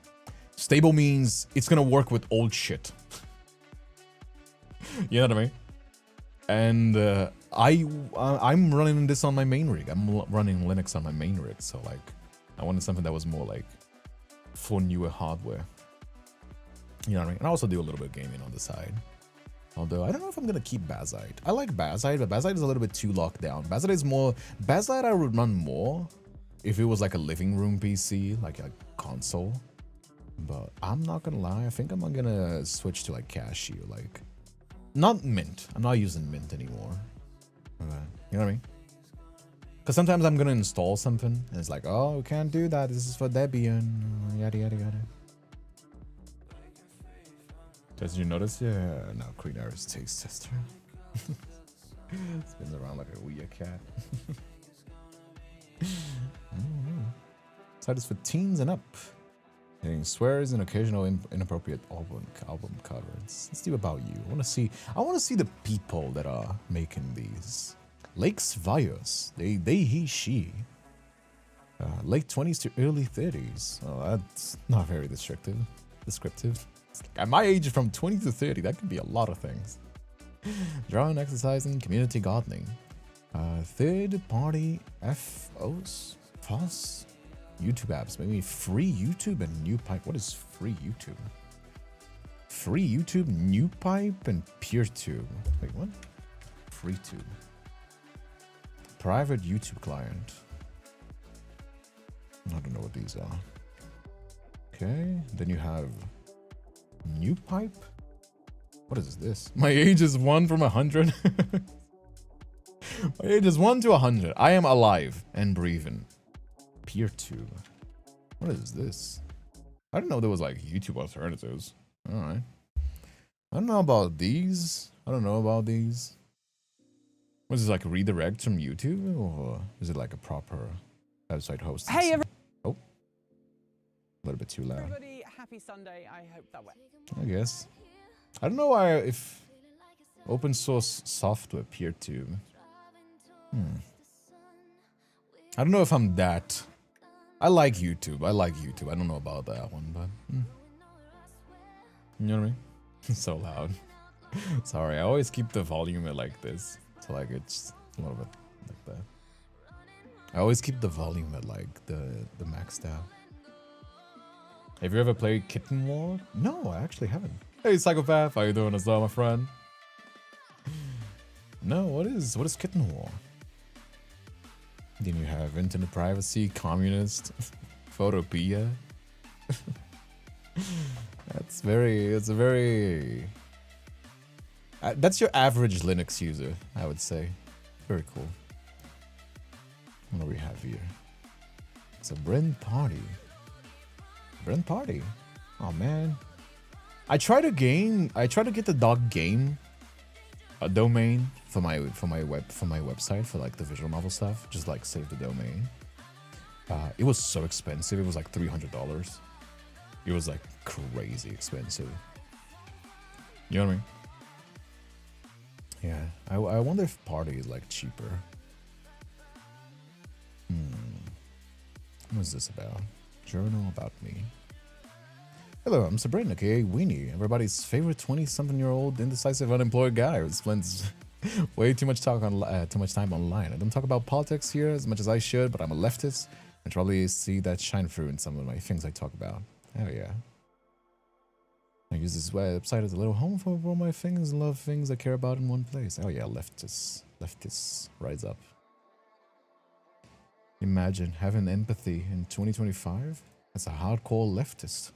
Stable means it's gonna work with old shit. You know what I mean? And I'm running this on my main rig. I'm running Linux on my main rig, so like I wanted something that was more like for newer hardware. You know what I mean? And I also do a little bit of gaming on the side. Although I don't know if I'm gonna keep Bazite. I like Bazite, but Bazite is a little bit too locked down. Bazite I would run more if it was like a living room PC, like a console. But I'm not gonna lie, I think I'm gonna switch to like Cashy or like not Mint. I'm not using Mint anymore. Okay. You know what I mean? Because sometimes I'm gonna install something and it's like, oh, we can't do that. This is for Debian. Yada yada yada. Did you notice? Yeah. Now Queen Air's taste tester. Spins around like a Ouija cat. Site is for teens and up. Hitting swears and occasional inappropriate album covers. Let's do about you. I want to see the people that are making these. Lakes Vios. They, he, she. Late 20s to early 30s. Oh, that's not very descriptive. At my age, from 20 to 30, that could be a lot of things. Drawing, exercising, community gardening. Third party FOs? FOS? YouTube apps, maybe free YouTube and new pipe. What is free YouTube? Free YouTube, new pipe, and PeerTube. Wait, what? FreeTube. Private YouTube client. I don't know what these are. Okay, then you have new pipe. What is this? My age is 1 from 100. My age is 1 to 100. I am alive and breathing. PeerTube. What is this? I didn't know there was like YouTube alternatives. Alright. I don't know about these. What is this, like redirect from YouTube? Or is it like a proper website host? Hey, oh. A little bit too loud. everybody. Happy Sunday. I hope that went. I guess. I don't know why if open source software PeerTube. I don't know if I'm that. I like YouTube. I don't know about that one, but you know what I mean? It's so loud. Sorry, I always keep the volume at like this. So like it's a little bit like that. I always keep the volume at like the maxed out. Have you ever played Kitten War? No, I actually haven't. Hey Psychopath, how you doing as well, my friend? No, what is Kitten War? Then you have internet privacy, communist, photopia. That's your average Linux user, I would say. Very cool. What do we have here? It's a Brent Party. Brent Party. Oh man. I tried to get the dog game a domain for my website for like the visual novel stuff. Just like save the domain. It was so expensive. It was like $300. It was like crazy expensive. You know what I mean? Yeah, I wonder if party is like cheaper. What's this about? Journal about me. Hello, I'm Sabrina, aka Weenie, everybody's favorite 20-something-year-old indecisive unemployed guy who spends way too much time online. I don't talk about politics here as much as I should, but I'm a leftist and probably see that shine through in some of my things I talk about. Hell yeah. I use this website as a little home for all my things and love things I care about in one place. Oh yeah, leftists, rise up. Imagine having empathy in 2025 as a hardcore leftist.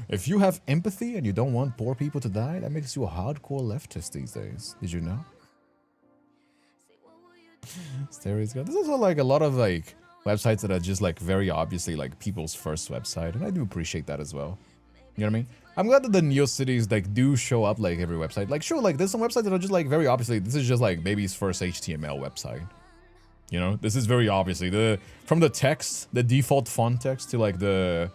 If you have empathy and you don't want poor people to die, that makes you a hardcore leftist these days. Did you know? There's also like a lot of like websites that are just like very obviously like people's first website, and I do appreciate that as well. You know what I mean? I'm glad that the Neocities like do show up like every website. Like sure, like there's some websites that are just like very obviously this is just like baby's first HTML website. You know, this is very obviously from the text, the default font text to like the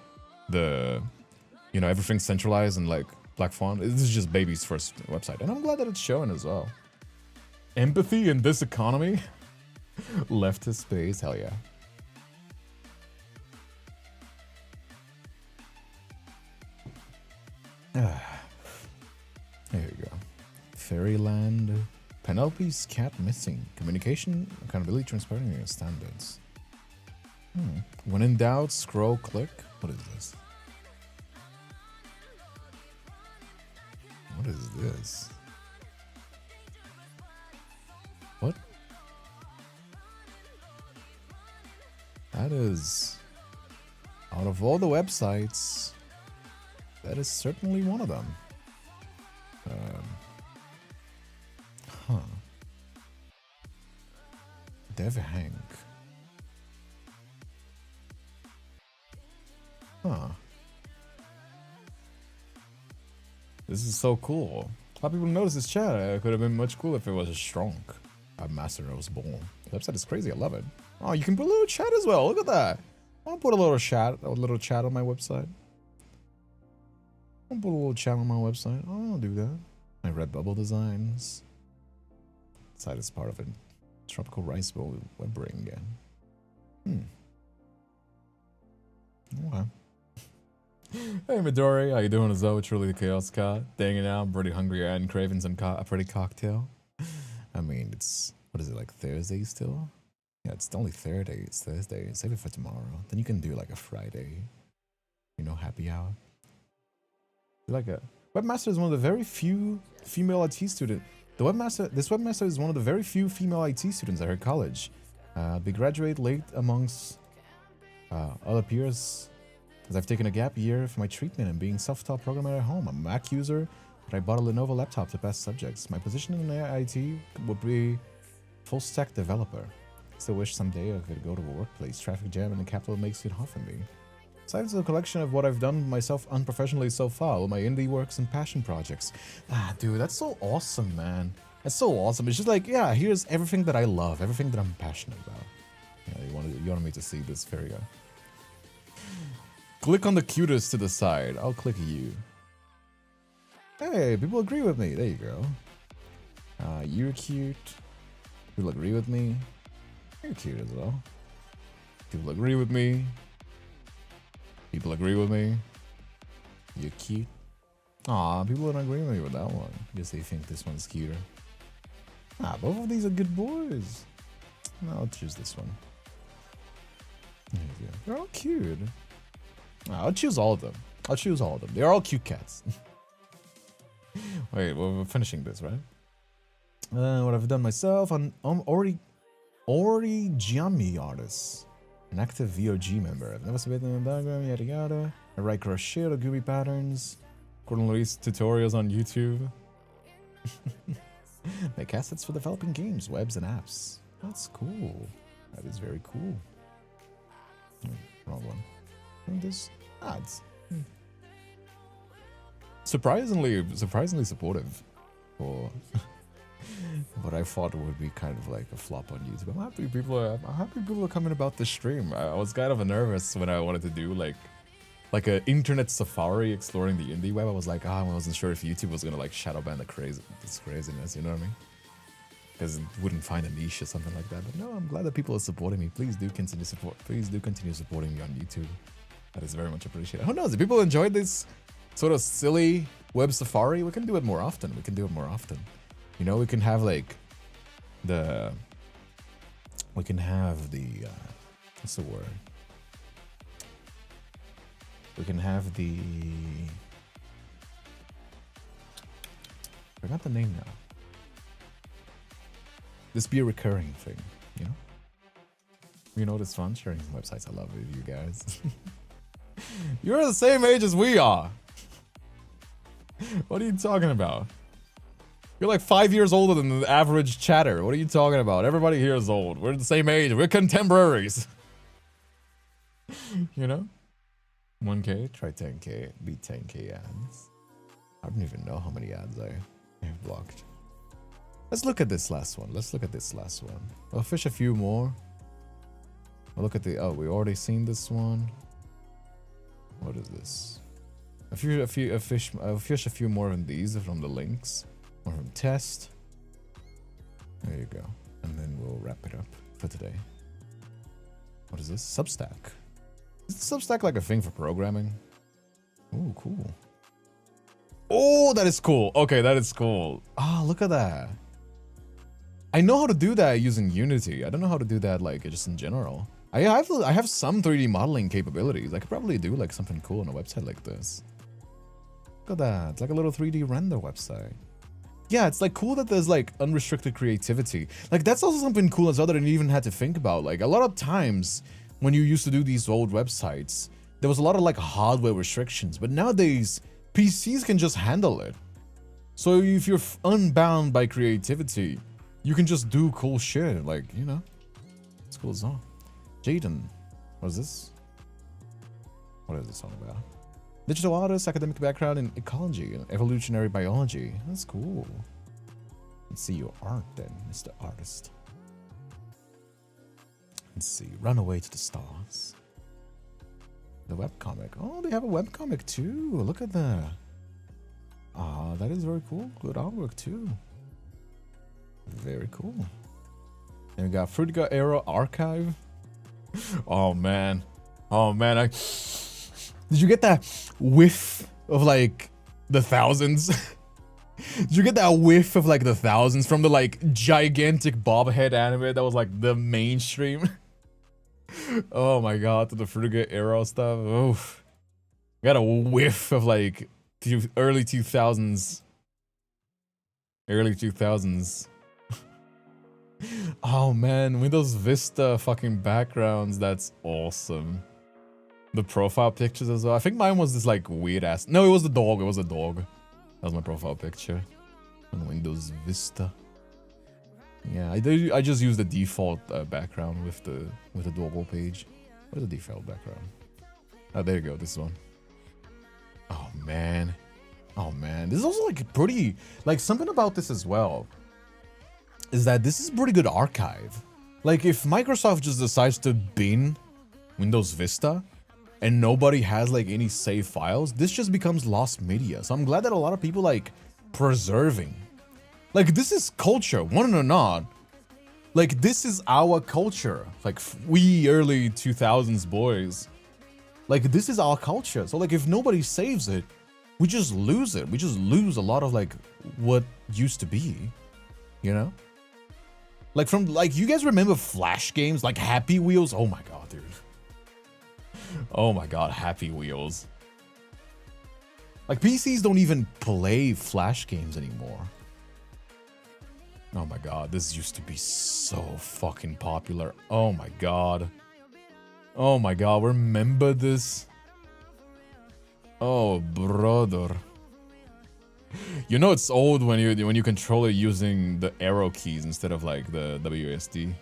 you know, everything centralized and like black font. This is just baby's first website, and I'm glad that it's showing as well. Empathy in this economy, leftist space, hell yeah. There you go. Fairyland. Penelope's cat missing. Communication, accountability, transparency, and standards. When in doubt, scroll, click. What is this? What is this? What? That is... Out of all the websites, that is certainly one of them. Dev Hank. This is so cool. A lot of people notice this chat. It could have been much cooler if it was a strong. Master was born. The website is crazy. I love it. Oh, you can put a little chat as well. Look at that. I'll put a little chat on my website. I'll put a little chat on my website. I'll do that. My Redbubble designs. Site is part of it. Tropical Rice Bowl web ring again. Okay. Hey Midori, how you doing? As though truly the chaos cat. Dang it out, I'm pretty hungry and craving a pretty cocktail. I mean, it's what is it, like Thursday still? Yeah, it's only Thursday. It's Thursday. Save it for tomorrow. Then you can do like a Friday, you know, happy hour. Like a webmaster is one of the very few female IT students. This webmaster is one of the very few female IT students at her college. They graduate late amongst other peers, as I've taken a gap year for my treatment and being self-taught programmer at home. I'm a Mac user, but I bought a Lenovo laptop to pass subjects. My position in IT would be full-stack developer. Still wish someday I could go to a workplace. Traffic jam in the capital makes it hard for me. Besides a collection of what I've done myself unprofessionally so far, all my indie works and passion projects. Dude, that's so awesome, man. That's so awesome. It's just like, yeah, here's everything that I love, everything that I'm passionate about. Yeah, you wanted me to see this. Here we go. Click on the cutest to the side. I'll click you. Hey, people agree with me. There you go. You're cute. People agree with me. You're cute as well. People agree with me. People agree with me. You're cute. Aw, people don't agree with me with that one. Guess they think this one's cuter. Both of these are good boys. No, I'll choose this one. There you go. They're all cute. I'll choose all of them. I'll choose all of them. They're all cute cats. Wait, well, we're finishing this, right? What I've done myself. I'm origami artist. An active VOG member. I've never submitted a diagram, yada yada. I write crochet or gooby patterns. Gordon Luis tutorials on YouTube. Make assets for developing games, webs, and apps. That's cool. That is very cool. Wrong one. And this ads. Surprisingly supportive for But I thought it would be kind of like a flop on YouTube. I'm happy people are coming about the stream. I was kind of nervous when I wanted to do like a internet safari exploring the indie web. I was like, I wasn't sure if YouTube was gonna like shadow ban this craziness, you know what I mean? Because it wouldn't find a niche or something like that. But no, I'm glad that people are supporting me. Please do continue supporting me on YouTube. That is very much appreciated. Who knows? If people enjoyed this sort of silly web safari, we can do it more often. You know, we can have like what's the word? We can have the, I forgot the name now. This be a recurring thing, you know? You know, it's fun sharing websites. I love it, you guys. You're the same age as we are. What are you talking about? You're like 5 years older than the average chatter. What are you talking about? Everybody here is old. We're the same age. We're contemporaries. You know? 1K, try 10K, beat 10K ads. I don't even know how many ads I have blocked. Let's look at this last one. I'll fish a few more. I'll look at the, oh, we already seen this one. What is this? I'll fish a few more of these from the links. Or from test. There you go. And then we'll wrap it up for today. What is this? Substack. Is Substack like a thing for programming? Oh, cool. Oh, that is cool. Okay, that is cool. Ah, look at that. I know how to do that using Unity. I don't know how to do that like just in general. I have some 3D modeling capabilities. I could probably do like something cool on a website like this. Look at that. It's like a little 3D render website. Yeah, it's like cool that there's like unrestricted creativity. Like that's also something cool as well that I didn't even have to think about. Like a lot of times when you used to do these old websites, there was a lot of like hardware restrictions, but nowadays PCs can just handle it. So if you're unbound by creativity, you can just do cool shit. Like, you know, it's cool as well. Jaden, what is this? What is this all about? Digital artist, academic background in ecology and evolutionary biology. That's cool. Let's see your art then, Mr. Artist. Let's see. Run away to the stars. The webcomic. Oh, they have a webcomic too. Look at that. Ah, that is very cool. Good artwork too. Very cool. Then we got Frutica Era Archive. Oh man. Oh man. Did you get that whiff of like the thousands? Did you get that whiff of like the thousands from the like gigantic bobhead anime that was like the mainstream? Oh my god, to the Frutica Era stuff. Oof. Got a whiff of like early 2000s. Early 2000s. Oh man, Windows Vista fucking backgrounds. That's awesome. The profile pictures as well. I think mine was this like weird ass. No, it was the dog. It was a dog. That was my profile picture on Windows Vista. Yeah, I just use the default background with the doggo page. Where's the default background? Oh, there you go. This one. Oh man. Oh man. This is also like pretty like something about this as well. Is that this is pretty good archive. Like if Microsoft just decides to bin Windows Vista and nobody has like any save files, this just becomes lost media. So I'm glad that a lot of people like preserving. Like this is culture, want it or not. Like this is our culture. Like we early 2000s boys. Like this is our culture. So like if nobody saves it, we just lose it. We just lose a lot of like what used to be, you know? Like from like you guys remember Flash games like Happy Wheels? Oh my god, dude. Oh my god, Happy Wheels. Like PCs don't even play Flash games anymore. Oh my god, this used to be so fucking popular. Oh my god. Oh my god, remember this? Oh brother. You know it's old when you control it using the arrow keys instead of like the WASD.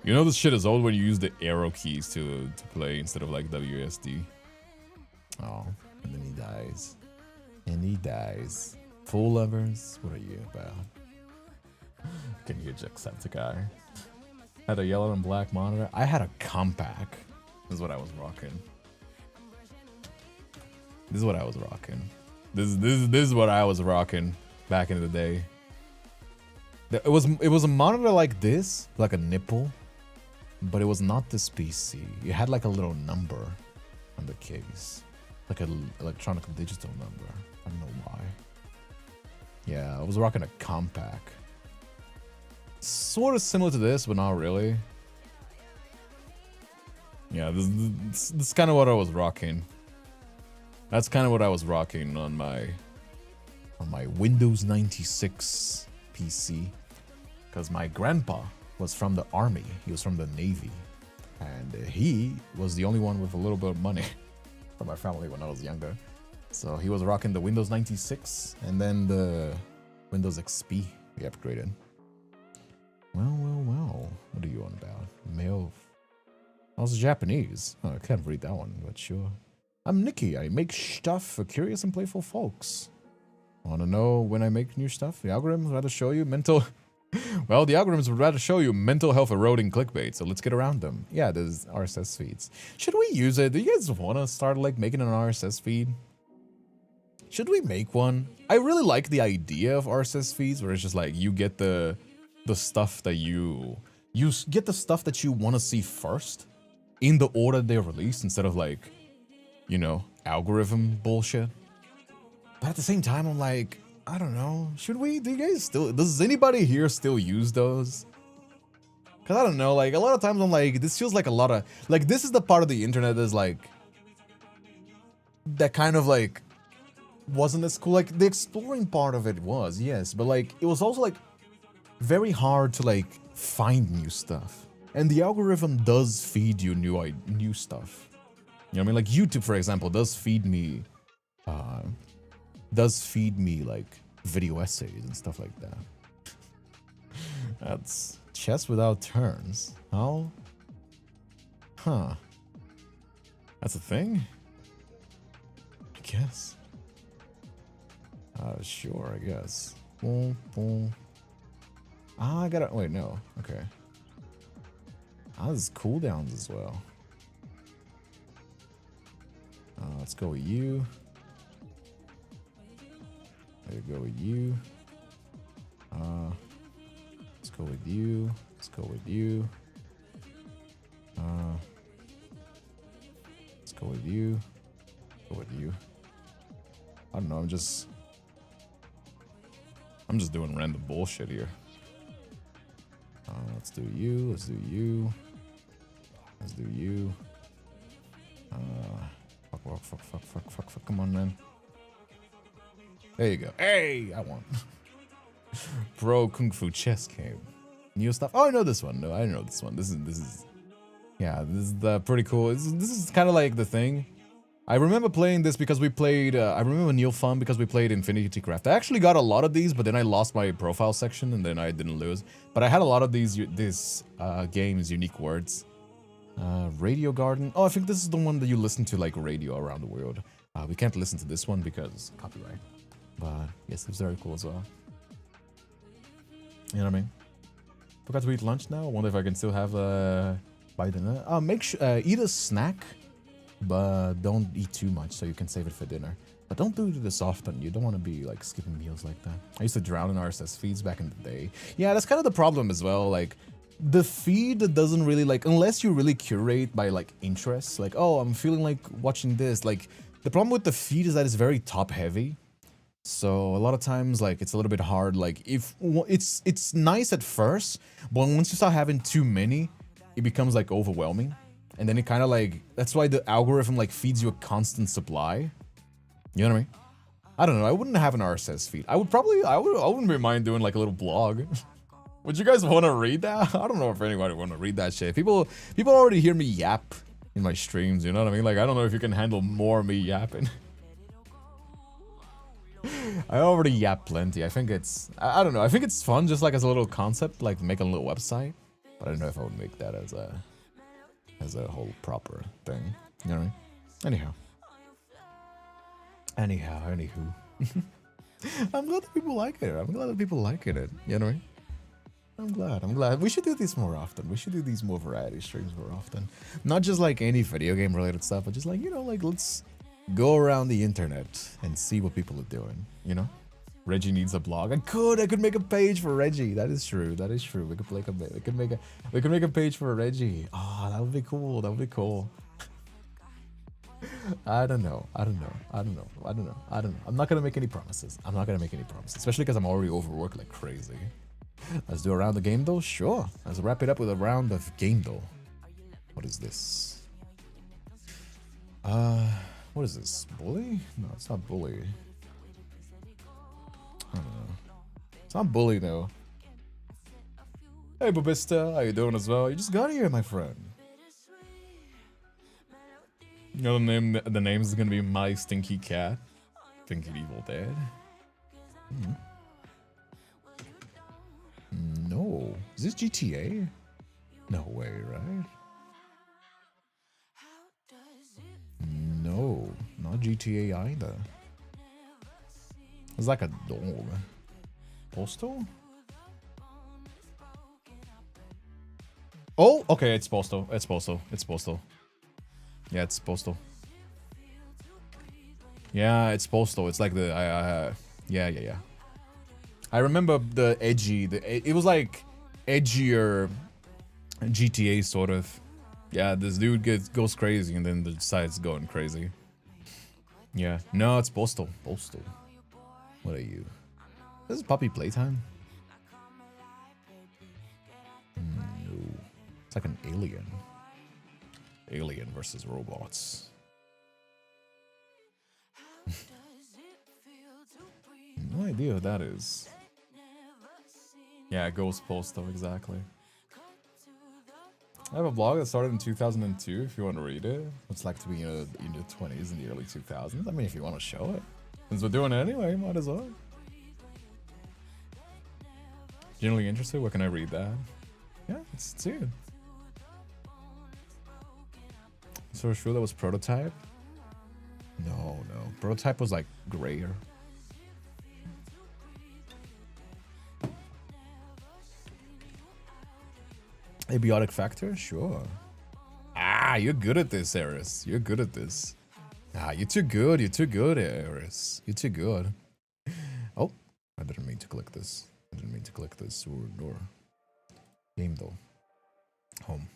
You know this shit is old when you use the arrow keys to play instead of like WASD. Oh, and then he dies. And he dies. Full lovers? What are you about? Can you Jacksepticeye? Had a yellow and black monitor. I had a compact. This is what I was rocking. This is what I was rocking. This is what I was rocking back in the day. It was a monitor like this, like a nipple, but it was not this PC. It had like a little number on the case, like an electronic digital number. I don't know why. Yeah, I was rocking a compact. Sort of similar to this, but not really. Yeah, this is kind of what I was rocking. That's kind of what I was rocking on my Windows 96 PC. Because my grandpa was from the army. He was from the Navy. And he was the only one with a little bit of money from my family when I was younger. So he was rocking the Windows 96 and then the Windows XP we upgraded. Well. What are you on about? Male. I was Japanese. Oh, I can't read that one, but sure. I'm Nikki. I make stuff for curious and playful folks. Want to know when I make new stuff? The algorithms would rather show you mental... Well, the algorithms would rather show you mental health eroding clickbait, so let's get around them. Yeah, there's RSS feeds. Should we use it? Do you guys want to start, like, making an RSS feed? Should we make one? I really like the idea of RSS feeds, where it's just like, you get the stuff that you get the stuff that you want to see first in the order they're released, instead of, like, you know, algorithm bullshit. But at the same time, I'm like, I don't know. Should we? Do you guys still? Does anybody here still use those? Cause I don't know. Like a lot of times, I'm like, this feels like a lot of like this is the part of the internet that's like that kind of like wasn't as cool. Like the exploring part of it was, yes, but like it was also like very hard to like find new stuff. And the algorithm does feed you new stuff. You know what I mean? Like YouTube, for example, does feed me like video essays and stuff like that. That's chess without turns. How? Huh. That's a thing? I guess. Sure, I guess. Boom, boom. I gotta, wait, no. Okay. There's cooldowns as well. Let's go with you. There we go with you. Let's go with you. Let's go with you. Let's go with you. Go with you. I don't know. I'm just doing random bullshit here. Let's do you. Let's do you. Let's do you. Fuck. Come on, man. There you go. Hey, I won. Bro, Kung Fu chess game. New stuff. Oh, I know this one. No, I know this one. This is. Yeah, this is pretty cool. This is kind of like the thing. I remember playing this because we played. I remember Neil Fun because we played Infinity Craft. I actually got a lot of these, but then I lost my profile section and then I didn't lose. But I had a lot of these games, unique words. Radio Garden. Oh, I think this is the one that you listen to like radio around the world. We can't listen to this one because copyright. But yes, it's very cool as well. You know what I mean? Forgot to eat lunch now. I wonder if I can still have by dinner. Make sure eat a snack, but don't eat too much so you can save it for dinner. But don't do this often. You don't want to be like skipping meals like that. I used to drown in RSS feeds back in the day. Yeah, that's kind of the problem as well. Like the feed doesn't really like, unless you really curate by like interests. Like, oh, I'm feeling like watching this. Like the problem with the feed is that it's very top heavy. So a lot of times, like, it's a little bit hard. Like, if it's nice at first, but once you start having too many, it becomes like overwhelming, and then it kind of like that's why the algorithm like feeds you a constant supply. You know what I mean? I don't know. I wouldn't have an RSS feed. I wouldn't be mind doing like a little blog. Would you guys want to read that? I don't know if anybody want to read that shit. People already hear me yap in my streams. You know what I mean? Like, I don't know if you can handle more me yapping. I already yap plenty. I think it's, I don't know. I think it's fun just like as a little concept, like make a little website. But I don't know if I would make that as a whole proper thing. You know what I mean? Anywho. Anywho. I'm glad that people like it. I'm glad that people like it. You know what I mean? I'm glad. I'm glad. We should do these more often. We should do these more variety streams more often. Not just like any video game related stuff, but just like, you know, like let's go around the internet and see what people are doing, you know? Reggie needs a blog. I could make a page for Reggie. That is true. That is true. We could make a page for Reggie. Oh, that would be cool. That would be cool. I don't know. I'm not gonna make any promises. Especially because I'm already overworked like crazy. Let's do a round of game though? Sure. Let's wrap it up with a round of game though. What is this? What is this? Bully? No, it's not bully. I don't know. It's not bully though. Hey Bobista, how you doing as well? You just got here, my friend. You know the name is gonna be My Stinky Cat. Stinky Evil Dead. No. Is this GTA? No way, right? No, not GTA either. It's like a dog. Postal? Oh, okay, it's Postal. It's Postal. It's Postal. Yeah, it's Postal. Yeah, it's Postal. It's like the yeah. I remember the edgy. It was like edgier GTA sort of. Yeah, this dude goes crazy and then decides going crazy. Yeah, no, it's Postal. Postal. What are you? This is puppy playtime. No, it's like an alien. Alien versus robots. No idea what that is. Yeah, Ghost Postal, exactly. I have a blog that started in 2002 if you want to read it. It's like to be in the 20s and the early 2000s. I mean, if you want to show it. Since we're doing it anyway, might as well. Generally interested? Where can I read that? Yeah, let's see it. So sure that was Prototype? No. Prototype was like grayer. Abiotic Factor? Sure. Ah, you're good at this, Eris. You're good at this. Ah, you're too good. You're too good, Eris. You're too good. Oh, I didn't mean to click this. Door. Game though. Home.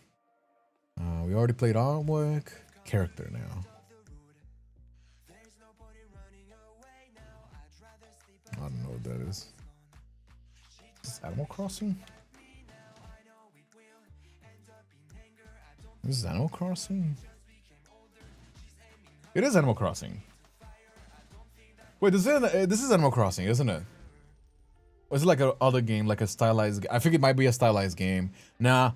We already played artwork. Character now. I don't know what that is. Is this Animal Crossing? This is Animal Crossing? It is Animal Crossing. Wait, this is Animal Crossing, isn't it? Or is it like a other game, like a stylized? I think it might be a stylized game. Nah.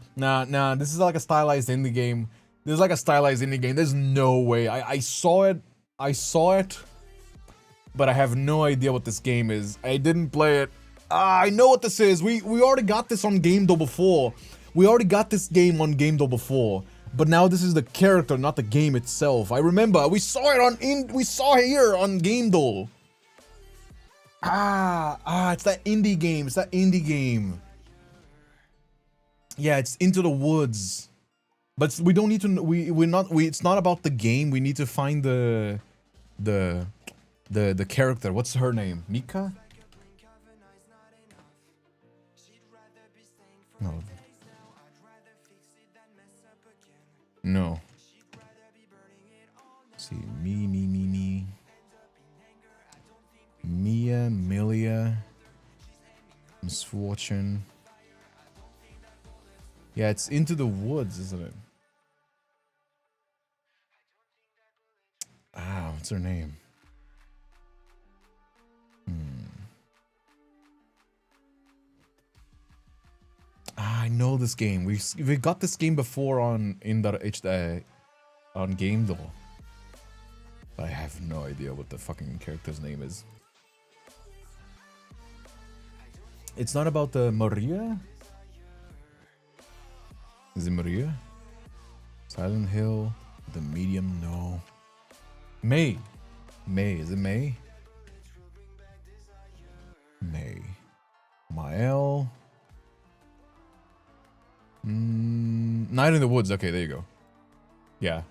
This is like a stylized indie game. This is like a stylized indie game. There's no way. I saw it, but I have no idea what this game is. I didn't play it. I know what this is. We already got this on GameDo before. We already got this game on GameDo before. But now this is the character, not the game itself. I remember we saw it we saw it here on GameDo. It's that indie game. Yeah, it's Into the Woods. But we don't need to it's not about the game. We need to find the character. What's her name? Mika? No. No. Let's see, me. Mia, Milia, Misfortune. Yeah, it's Into the Woods, isn't it? What's her name? I know this game. We got this game before on GameDo. But I have no idea what the fucking character's name is. It's not about the Maria? Is it Maria? Silent Hill, The Medium, no. May. Is it May? May. Mael. Night in the Woods. Okay, there you go. Yeah.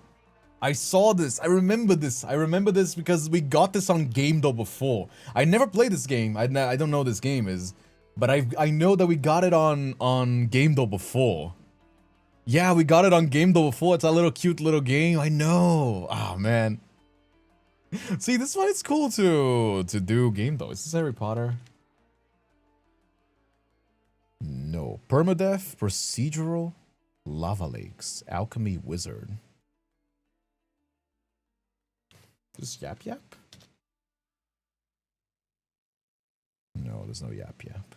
I saw this. I remember this. I remember this because we got this on GameDo before. I never played this game. I don't know what this game is. But I know that we got it on GameDo before. Yeah, we got it on GameDo before. It's a little cute little game. I know. Oh, man. See, this is why it's cool to do GameDo. Is this Harry Potter? No. Permadeath, procedural, lava lakes, alchemy wizard. This Yap Yap? No, there's no Yap Yap.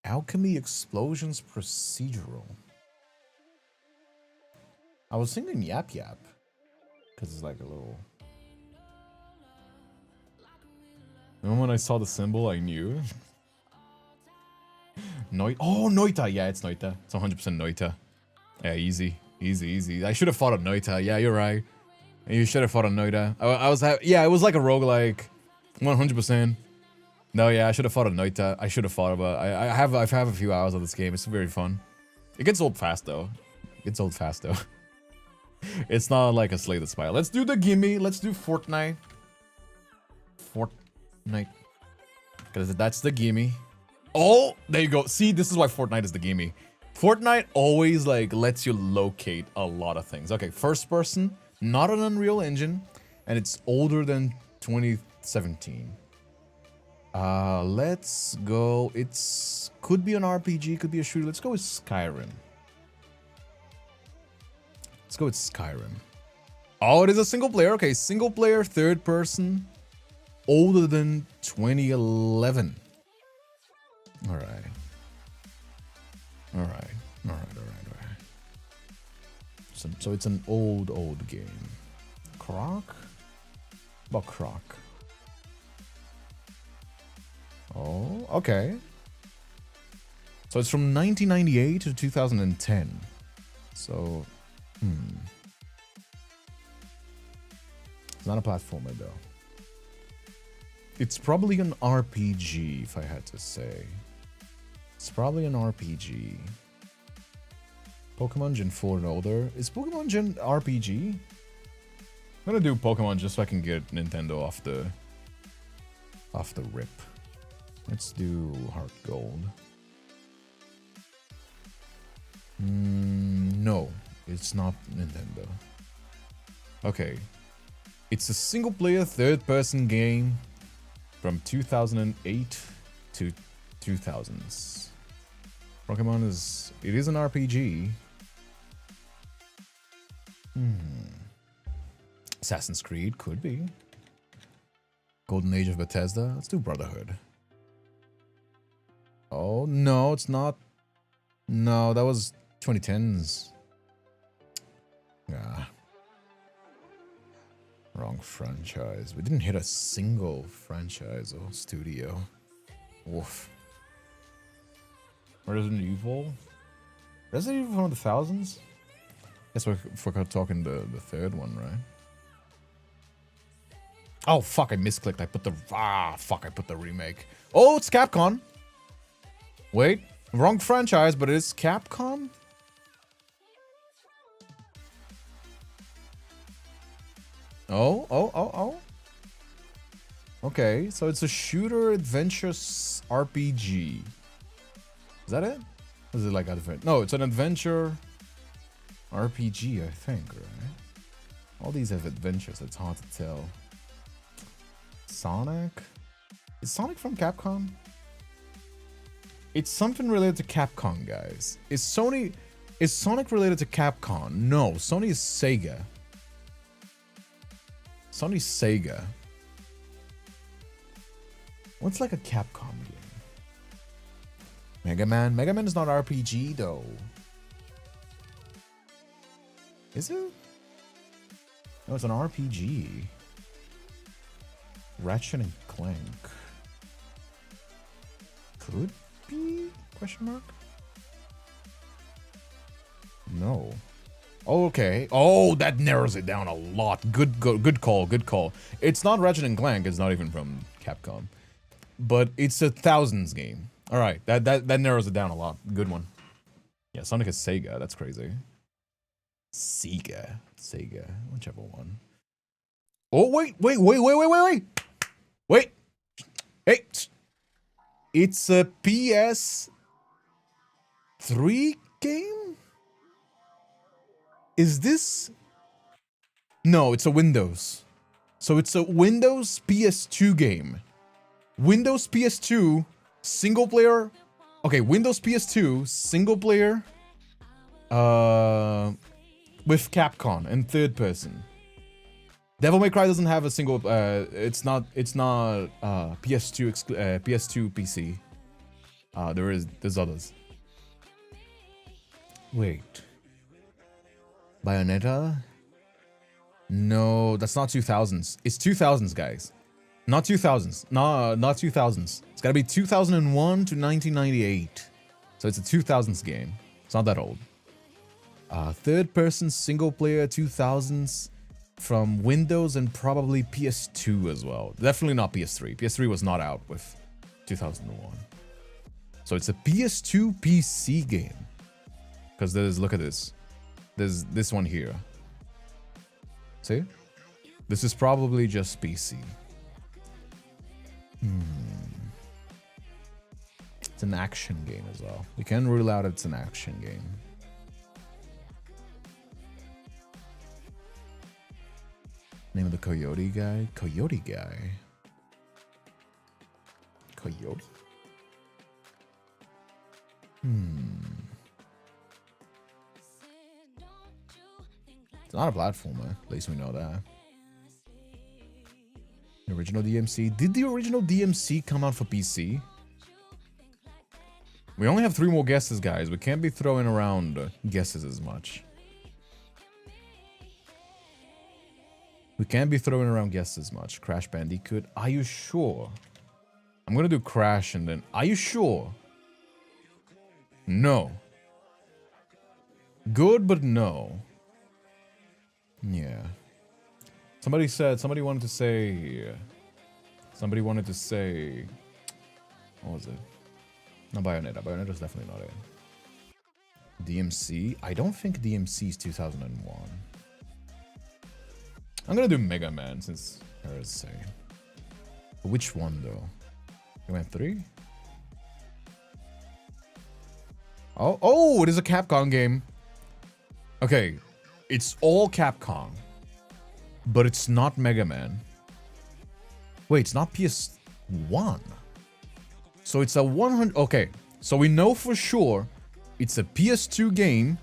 Alchemy explosions procedural. I was thinking Yap Yap. Because it's like a little... And when I saw the symbol, I knew. Oh, Noita. Yeah, it's Noita. It's 100% Noita. Yeah, easy. Easy, easy. I should have fought a Noita. Yeah, you're right. You should have fought a Noita. Yeah, it was like a roguelike. 100%. No, yeah, I should have fought a Noita. I should have fought it, but I have a few hours of this game. It's very fun. It gets old fast, though. It's not like a Slay the Spire. Let's do the gimme. Let's do Fortnite. Because that's the gimme. Oh, there you go. See, this is why Fortnite is the gimme. Fortnite always, like, lets you locate a lot of things. Okay, first person, not an Unreal Engine, and it's older than 2017. Let's go. Could be an RPG, could be a shooter. Let's go with Skyrim. Oh, it is a single player. Okay, single player, third person, older than 2011. All right. So it's an old game. Croc? About Croc. Oh, okay. So it's from 1998 to 2010. So, It's not a platformer, though. It's probably an RPG, if I had to say. It's probably an RPG. Pokemon Gen 4 and older. Is Pokemon Gen RPG? I'm gonna do Pokemon just so I can get Nintendo off the rip. Let's do Heart Gold. No, it's not Nintendo. Okay. It's a single player third person game from 2008 to 2000s. Pokemon it is an RPG. Assassin's Creed could be. Golden Age of Bethesda. Let's do Brotherhood. Oh, no, it's not. No, that was 2010s. Yeah. Wrong franchise. We didn't hit a single franchise or studio. Woof. Resident Evil? Resident Evil from the thousands? Guess we're talking the third one, right? Oh, fuck, I misclicked. I put the remake. Oh, it's Capcom. Wait, wrong franchise, but it is Capcom? Oh. Okay, so it's a shooter adventure RPG. Is that it? Or is it like adventure? No, it's an adventure RPG, I think, right? All these have adventures, it's hard to tell. Sonic? Is Sonic from Capcom? It's something related to Capcom, guys. Is Sonic related to Capcom? No, Sony is Sega. Sony's Sega. What's like a Capcom game? Mega Man? Mega Man is not RPG though. Is it? No, it's an RPG. Ratchet and Clank. Could be? Question mark? No. Okay. Oh, that narrows it down a lot. Good call. It's not Ratchet and Clank. It's not even from Capcom. but it's a thousands game. All right, that narrows it down a lot. Good one. Yeah, Sonic is Sega. That's crazy. Sega, whichever one. Oh wait. Hey, it's a PS3 game. Is this? No, it's a Windows. So it's a Windows PS2 game. Windows PS2 single player. Okay, Windows PS2 single player. With Capcom and third person. Devil May Cry doesn't have a single. It's not PS2 PS2 PC. There's others. Wait. Bayonetta? No, that's not 2000s. It's 2000s, guys. Not 2000s. No, not 2000s. It's gotta be 2001 to 1998. So it's a 2000s game. It's not that old. Third person single player 2000s from Windows and probably PS2 as well. Definitely not PS3. PS3 was not out with 2001. So it's a PS2 PC game. Because look at this. There's this one here. See? This is probably just PC. It's an action game as well. You can rule out it's an action game. Name of the coyote guy? Coyote guy. Coyote? It's not a platformer. At least we know that. The original DMC. Did the original DMC come out for PC? We only have 3 more guesses, guys. We can't be throwing around guesses as much. We can't be throwing around guesses as much. Crash Bandicoot. Are you sure? I'm gonna do Crash and then... Are you sure? No. Good, but no. Yeah. Somebody wanted to say... Somebody wanted to say... What was it? No, Bayonetta. Bayonetta's definitely not it. DMC? I don't think DMC is 2001. I'm gonna do Mega Man since I was saying. Which one though? You went 3? Oh, it is a Capcom game. Okay, it's all Capcom, but it's not Mega Man. Wait, it's not PS1. So it's a 100. Okay, so we know for sure it's a PS2 game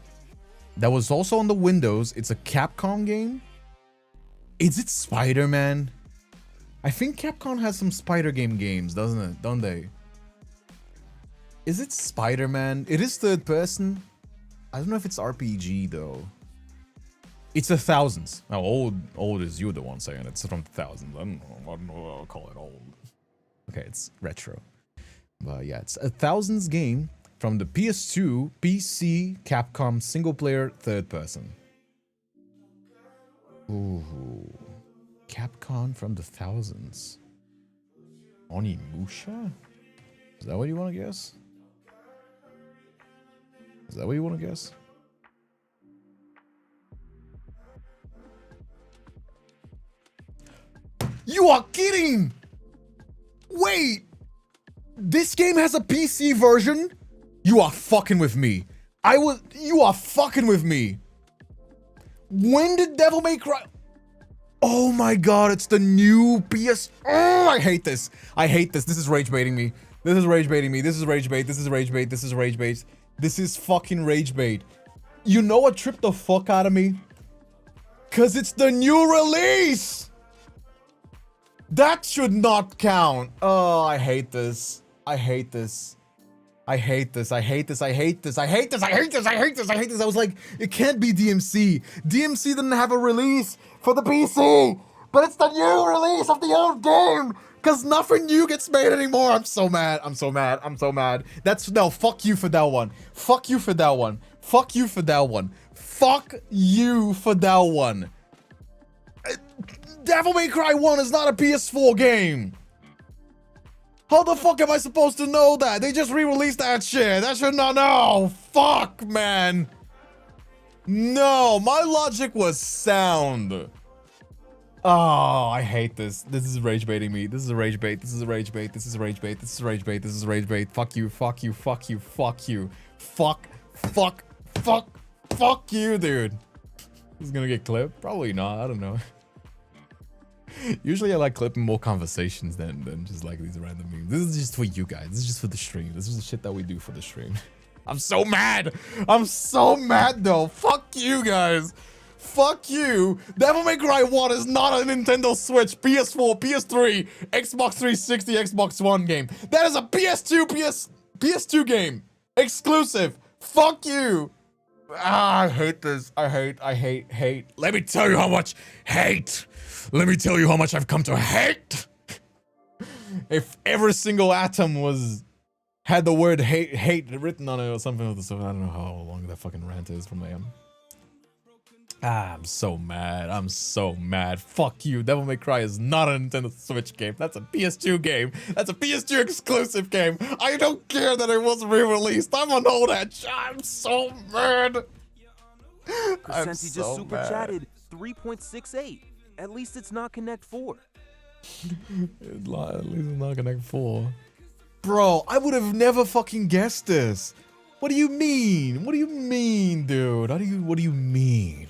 that was also on the Windows. It's a Capcom game. Is it Spider-Man? I think Capcom has some Spider game games, doesn't it? Don't they? Is it Spider-Man? It is third person. I don't know if it's RPG though. It's a thousands. Now old is you the one saying it's from the thousands. I don't know. I'll call it old. Okay, it's retro. But yeah, it's a thousands game from the PS2, PC, Capcom single player third person. Ooh, Capcom from the thousands. Onimusha? Is that what you want to guess? Is that what you want to guess? You are kidding! Wait! This game has a PC version? You are fucking with me. You are fucking with me. When did Devil May Cry? Oh my god, it's the new PS. Oh, I hate this. I hate this. This is rage baiting me. This is rage baiting me. This is rage bait. This is rage bait. This is rage bait. This is fucking rage bait. You know what tripped the fuck out of me? Cause it's the new release. That should not count. Oh, I hate this. I hate this. I hate this. I hate this. I hate this. I hate this. I hate this. I hate this. I hate this. I was like, it can't be DMC. DMC didn't have a release for the PC, but it's the new release of the old game. Cause nothing new gets made anymore. I'm so mad. I'm so mad. I'm so mad. No, fuck you for that one. Fuck you for that one. Fuck you for that one. Fuck you for that one. Devil May Cry 1 is not a PS4 game. How the fuck am I supposed to know that? They just re-released that shit. That should not know. Fuck, man. No, my logic was sound. Oh, I hate this. This is rage baiting me. This is a rage bait. This is a rage bait. This is a rage bait. This is a rage bait. This is a rage bait. Fuck you. Fuck you. Fuck you. Fuck you. Fuck. Fuck. Fuck. Fuck you, dude. This is gonna get clipped? Probably not. I don't know. Usually I like clipping more conversations than just like these random memes. This is just for you guys. This is just for the stream. This is the shit that we do for the stream. I'm so mad. I'm so mad though. Fuck you guys. Fuck you. Devil May Cry 1 is not a Nintendo Switch, PS4, PS3, Xbox 360, Xbox One game. That is a PS2 game. Exclusive. Fuck you. Ah, I hate this. I hate. Let me tell you how much hate. Let me tell you how much I've come to hate. If every single atom had the word hate written on it or something of the sort, I don't know how long that fucking rant is from AM. Ah, I'm so mad. I'm so mad. Fuck you. Devil May Cry is not a Nintendo Switch game. That's a PS2 game. That's a PS2 exclusive game. I don't care that it was re-released. I'm on all that shit. I'm so mad. I'm Percenti so just super mad. chatted 3.68. At least it's not Connect 4. At least it's not Connect 4. Bro, I would have never fucking guessed this. What do you mean? What do you mean, dude? What do you mean?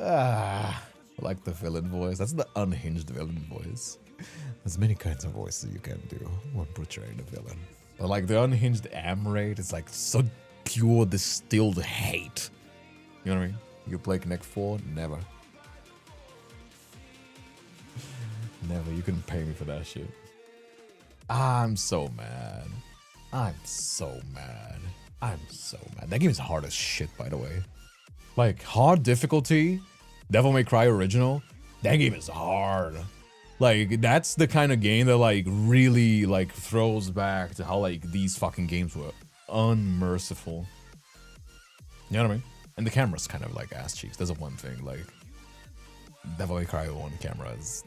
Ah, I like the villain voice. That's the unhinged villain voice. There's many kinds of voices you can do when portraying a villain. But like the unhinged am rate is like so pure distilled hate. You know what I mean? You play Connect 4? Never. Never. You couldn't pay me for that shit. I'm so mad. I'm so mad. I'm so mad. That game is hard as shit, by the way. Like, hard difficulty, Devil May Cry Original, that game is hard. Like, that's the kind of game that, like, really, like, throws back to how, like, these fucking games were unmerciful. You know what I mean? And the camera's kind of like ass cheeks. That's a one thing. Like, Devil May Cry 1 camera is...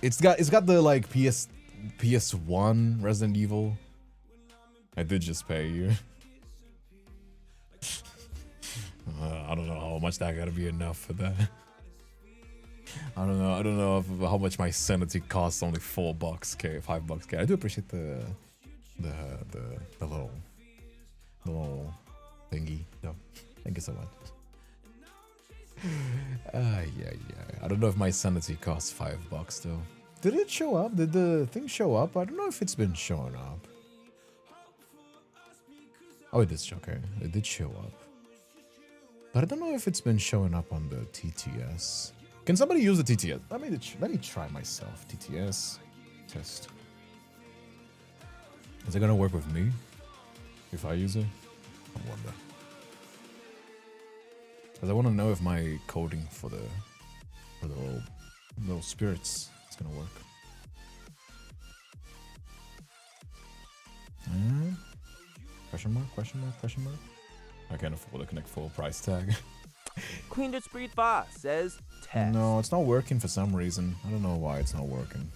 It's got the, like, PS1 Resident Evil. I did just pay you. I don't know how much that gotta be enough for that. I don't know how much my sanity costs. Only $4, $5. I do appreciate the little thingy. No, thank you so much. Yeah. I don't know if my sanity costs $5 though. Did it show up? Did the thing show up? I don't know if it's been showing up. Oh, it did show. Okay, it did show up. But I don't know if it's been showing up on the TTS. Can somebody use the TTS? Let me try myself. TTS test. Is it gonna work with me if I use it? I wonder. Because I want to know if my coding for the little spirits is gonna work. Question mark? I can't afford to connect full price tag. kindredspiritva says test. No, it's not working for some reason. I don't know why it's not working.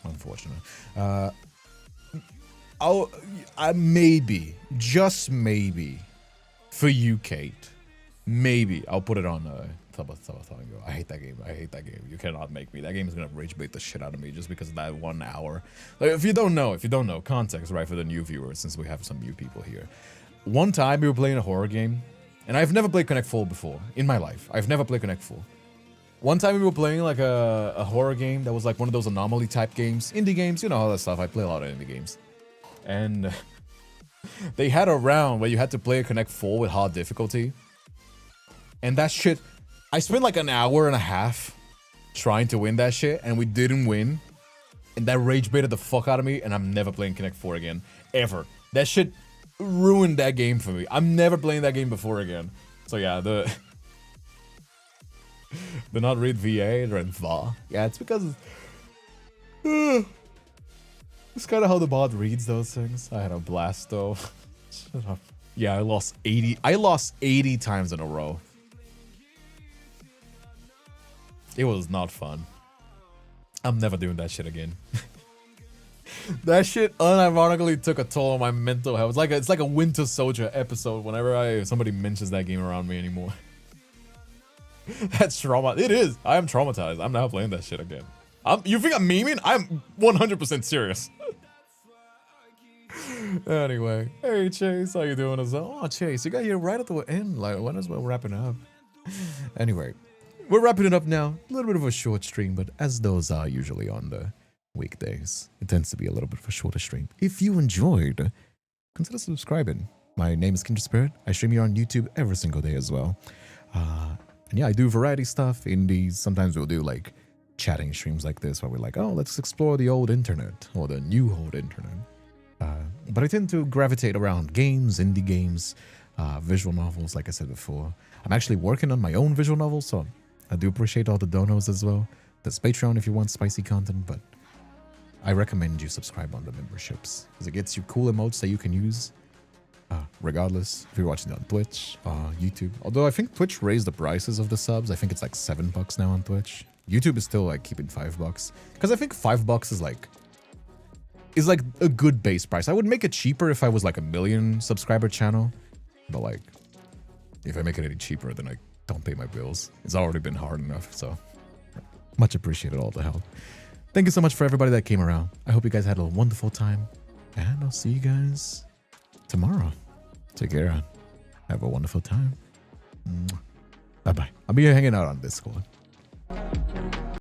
Unfortunate. Maybe, just maybe, for you, Kate, maybe I'll put it on Sabatango. I hate that game. You cannot make me. That game is gonna rage bait the shit out of me just because of that 1 hour. Like, if you don't know context, right, for the new viewers, since we have some new people here. One time we were playing a horror game, and I've never played Connect 4 before in my life. I've never played Connect 4. One time we were playing like a horror game that was like one of those anomaly type games, indie games, you know, all that stuff. I play a lot of indie games. And they had a round where you had to play a Connect 4 with hard difficulty. And that shit, I spent like an hour and a half trying to win that shit, and we didn't win. And that rage baited the fuck out of me, and I'm never playing Connect 4 again. Ever. That shit ruined that game for me. I'm never playing that game before again. So yeah, the not read VA, they're in VA. Yeah, it's because it's kind of how the bot reads those things. I had a blast though. Shut up. Yeah, I lost 80 times in a row. It was not fun. I'm never doing that shit again. That shit unironically took a toll on my mental health. It's like a Winter Soldier episode whenever somebody mentions that game around me anymore. That's trauma. It is. I am traumatized. I'm not playing that shit again. You think I'm memeing? I'm 100% serious. Anyway, hey Chase, how you doing? Oh Chase, you got here right at the end. Like, when is we wrapping up? Anyway, we're wrapping it up now. A little bit of a short stream, but as those are usually on the weekdays, it tends to be a little bit of a shorter stream. If you enjoyed, consider subscribing. My name is Kindred Spirit. I stream here on YouTube every single day as well. And yeah, I do variety stuff, indies. Sometimes we'll do like chatting streams like this where we're like, oh, let's explore the old internet or the new old internet. But I tend to gravitate around games, indie games, visual novels, like I said before. I'm actually working on my own visual novel, so I do appreciate all the donos as well. There's Patreon if you want spicy content, but I recommend you subscribe on the memberships because it gets you cool emotes that you can use regardless if you're watching it on Twitch, YouTube. Although I think Twitch raised the prices of the subs. I think it's like $7 now on Twitch. YouTube is still like keeping $5 because I think $5 is like a good base price. I would make it cheaper if I was like a 1 million subscriber channel, but like if I make it any cheaper, then I don't pay my bills. It's already been hard enough, so much appreciated all the help. Thank you so much for everybody that came around. I hope you guys had a wonderful time, and I'll see you guys tomorrow. Take care. Have a wonderful time. Bye-bye. I'll be hanging out on Discord.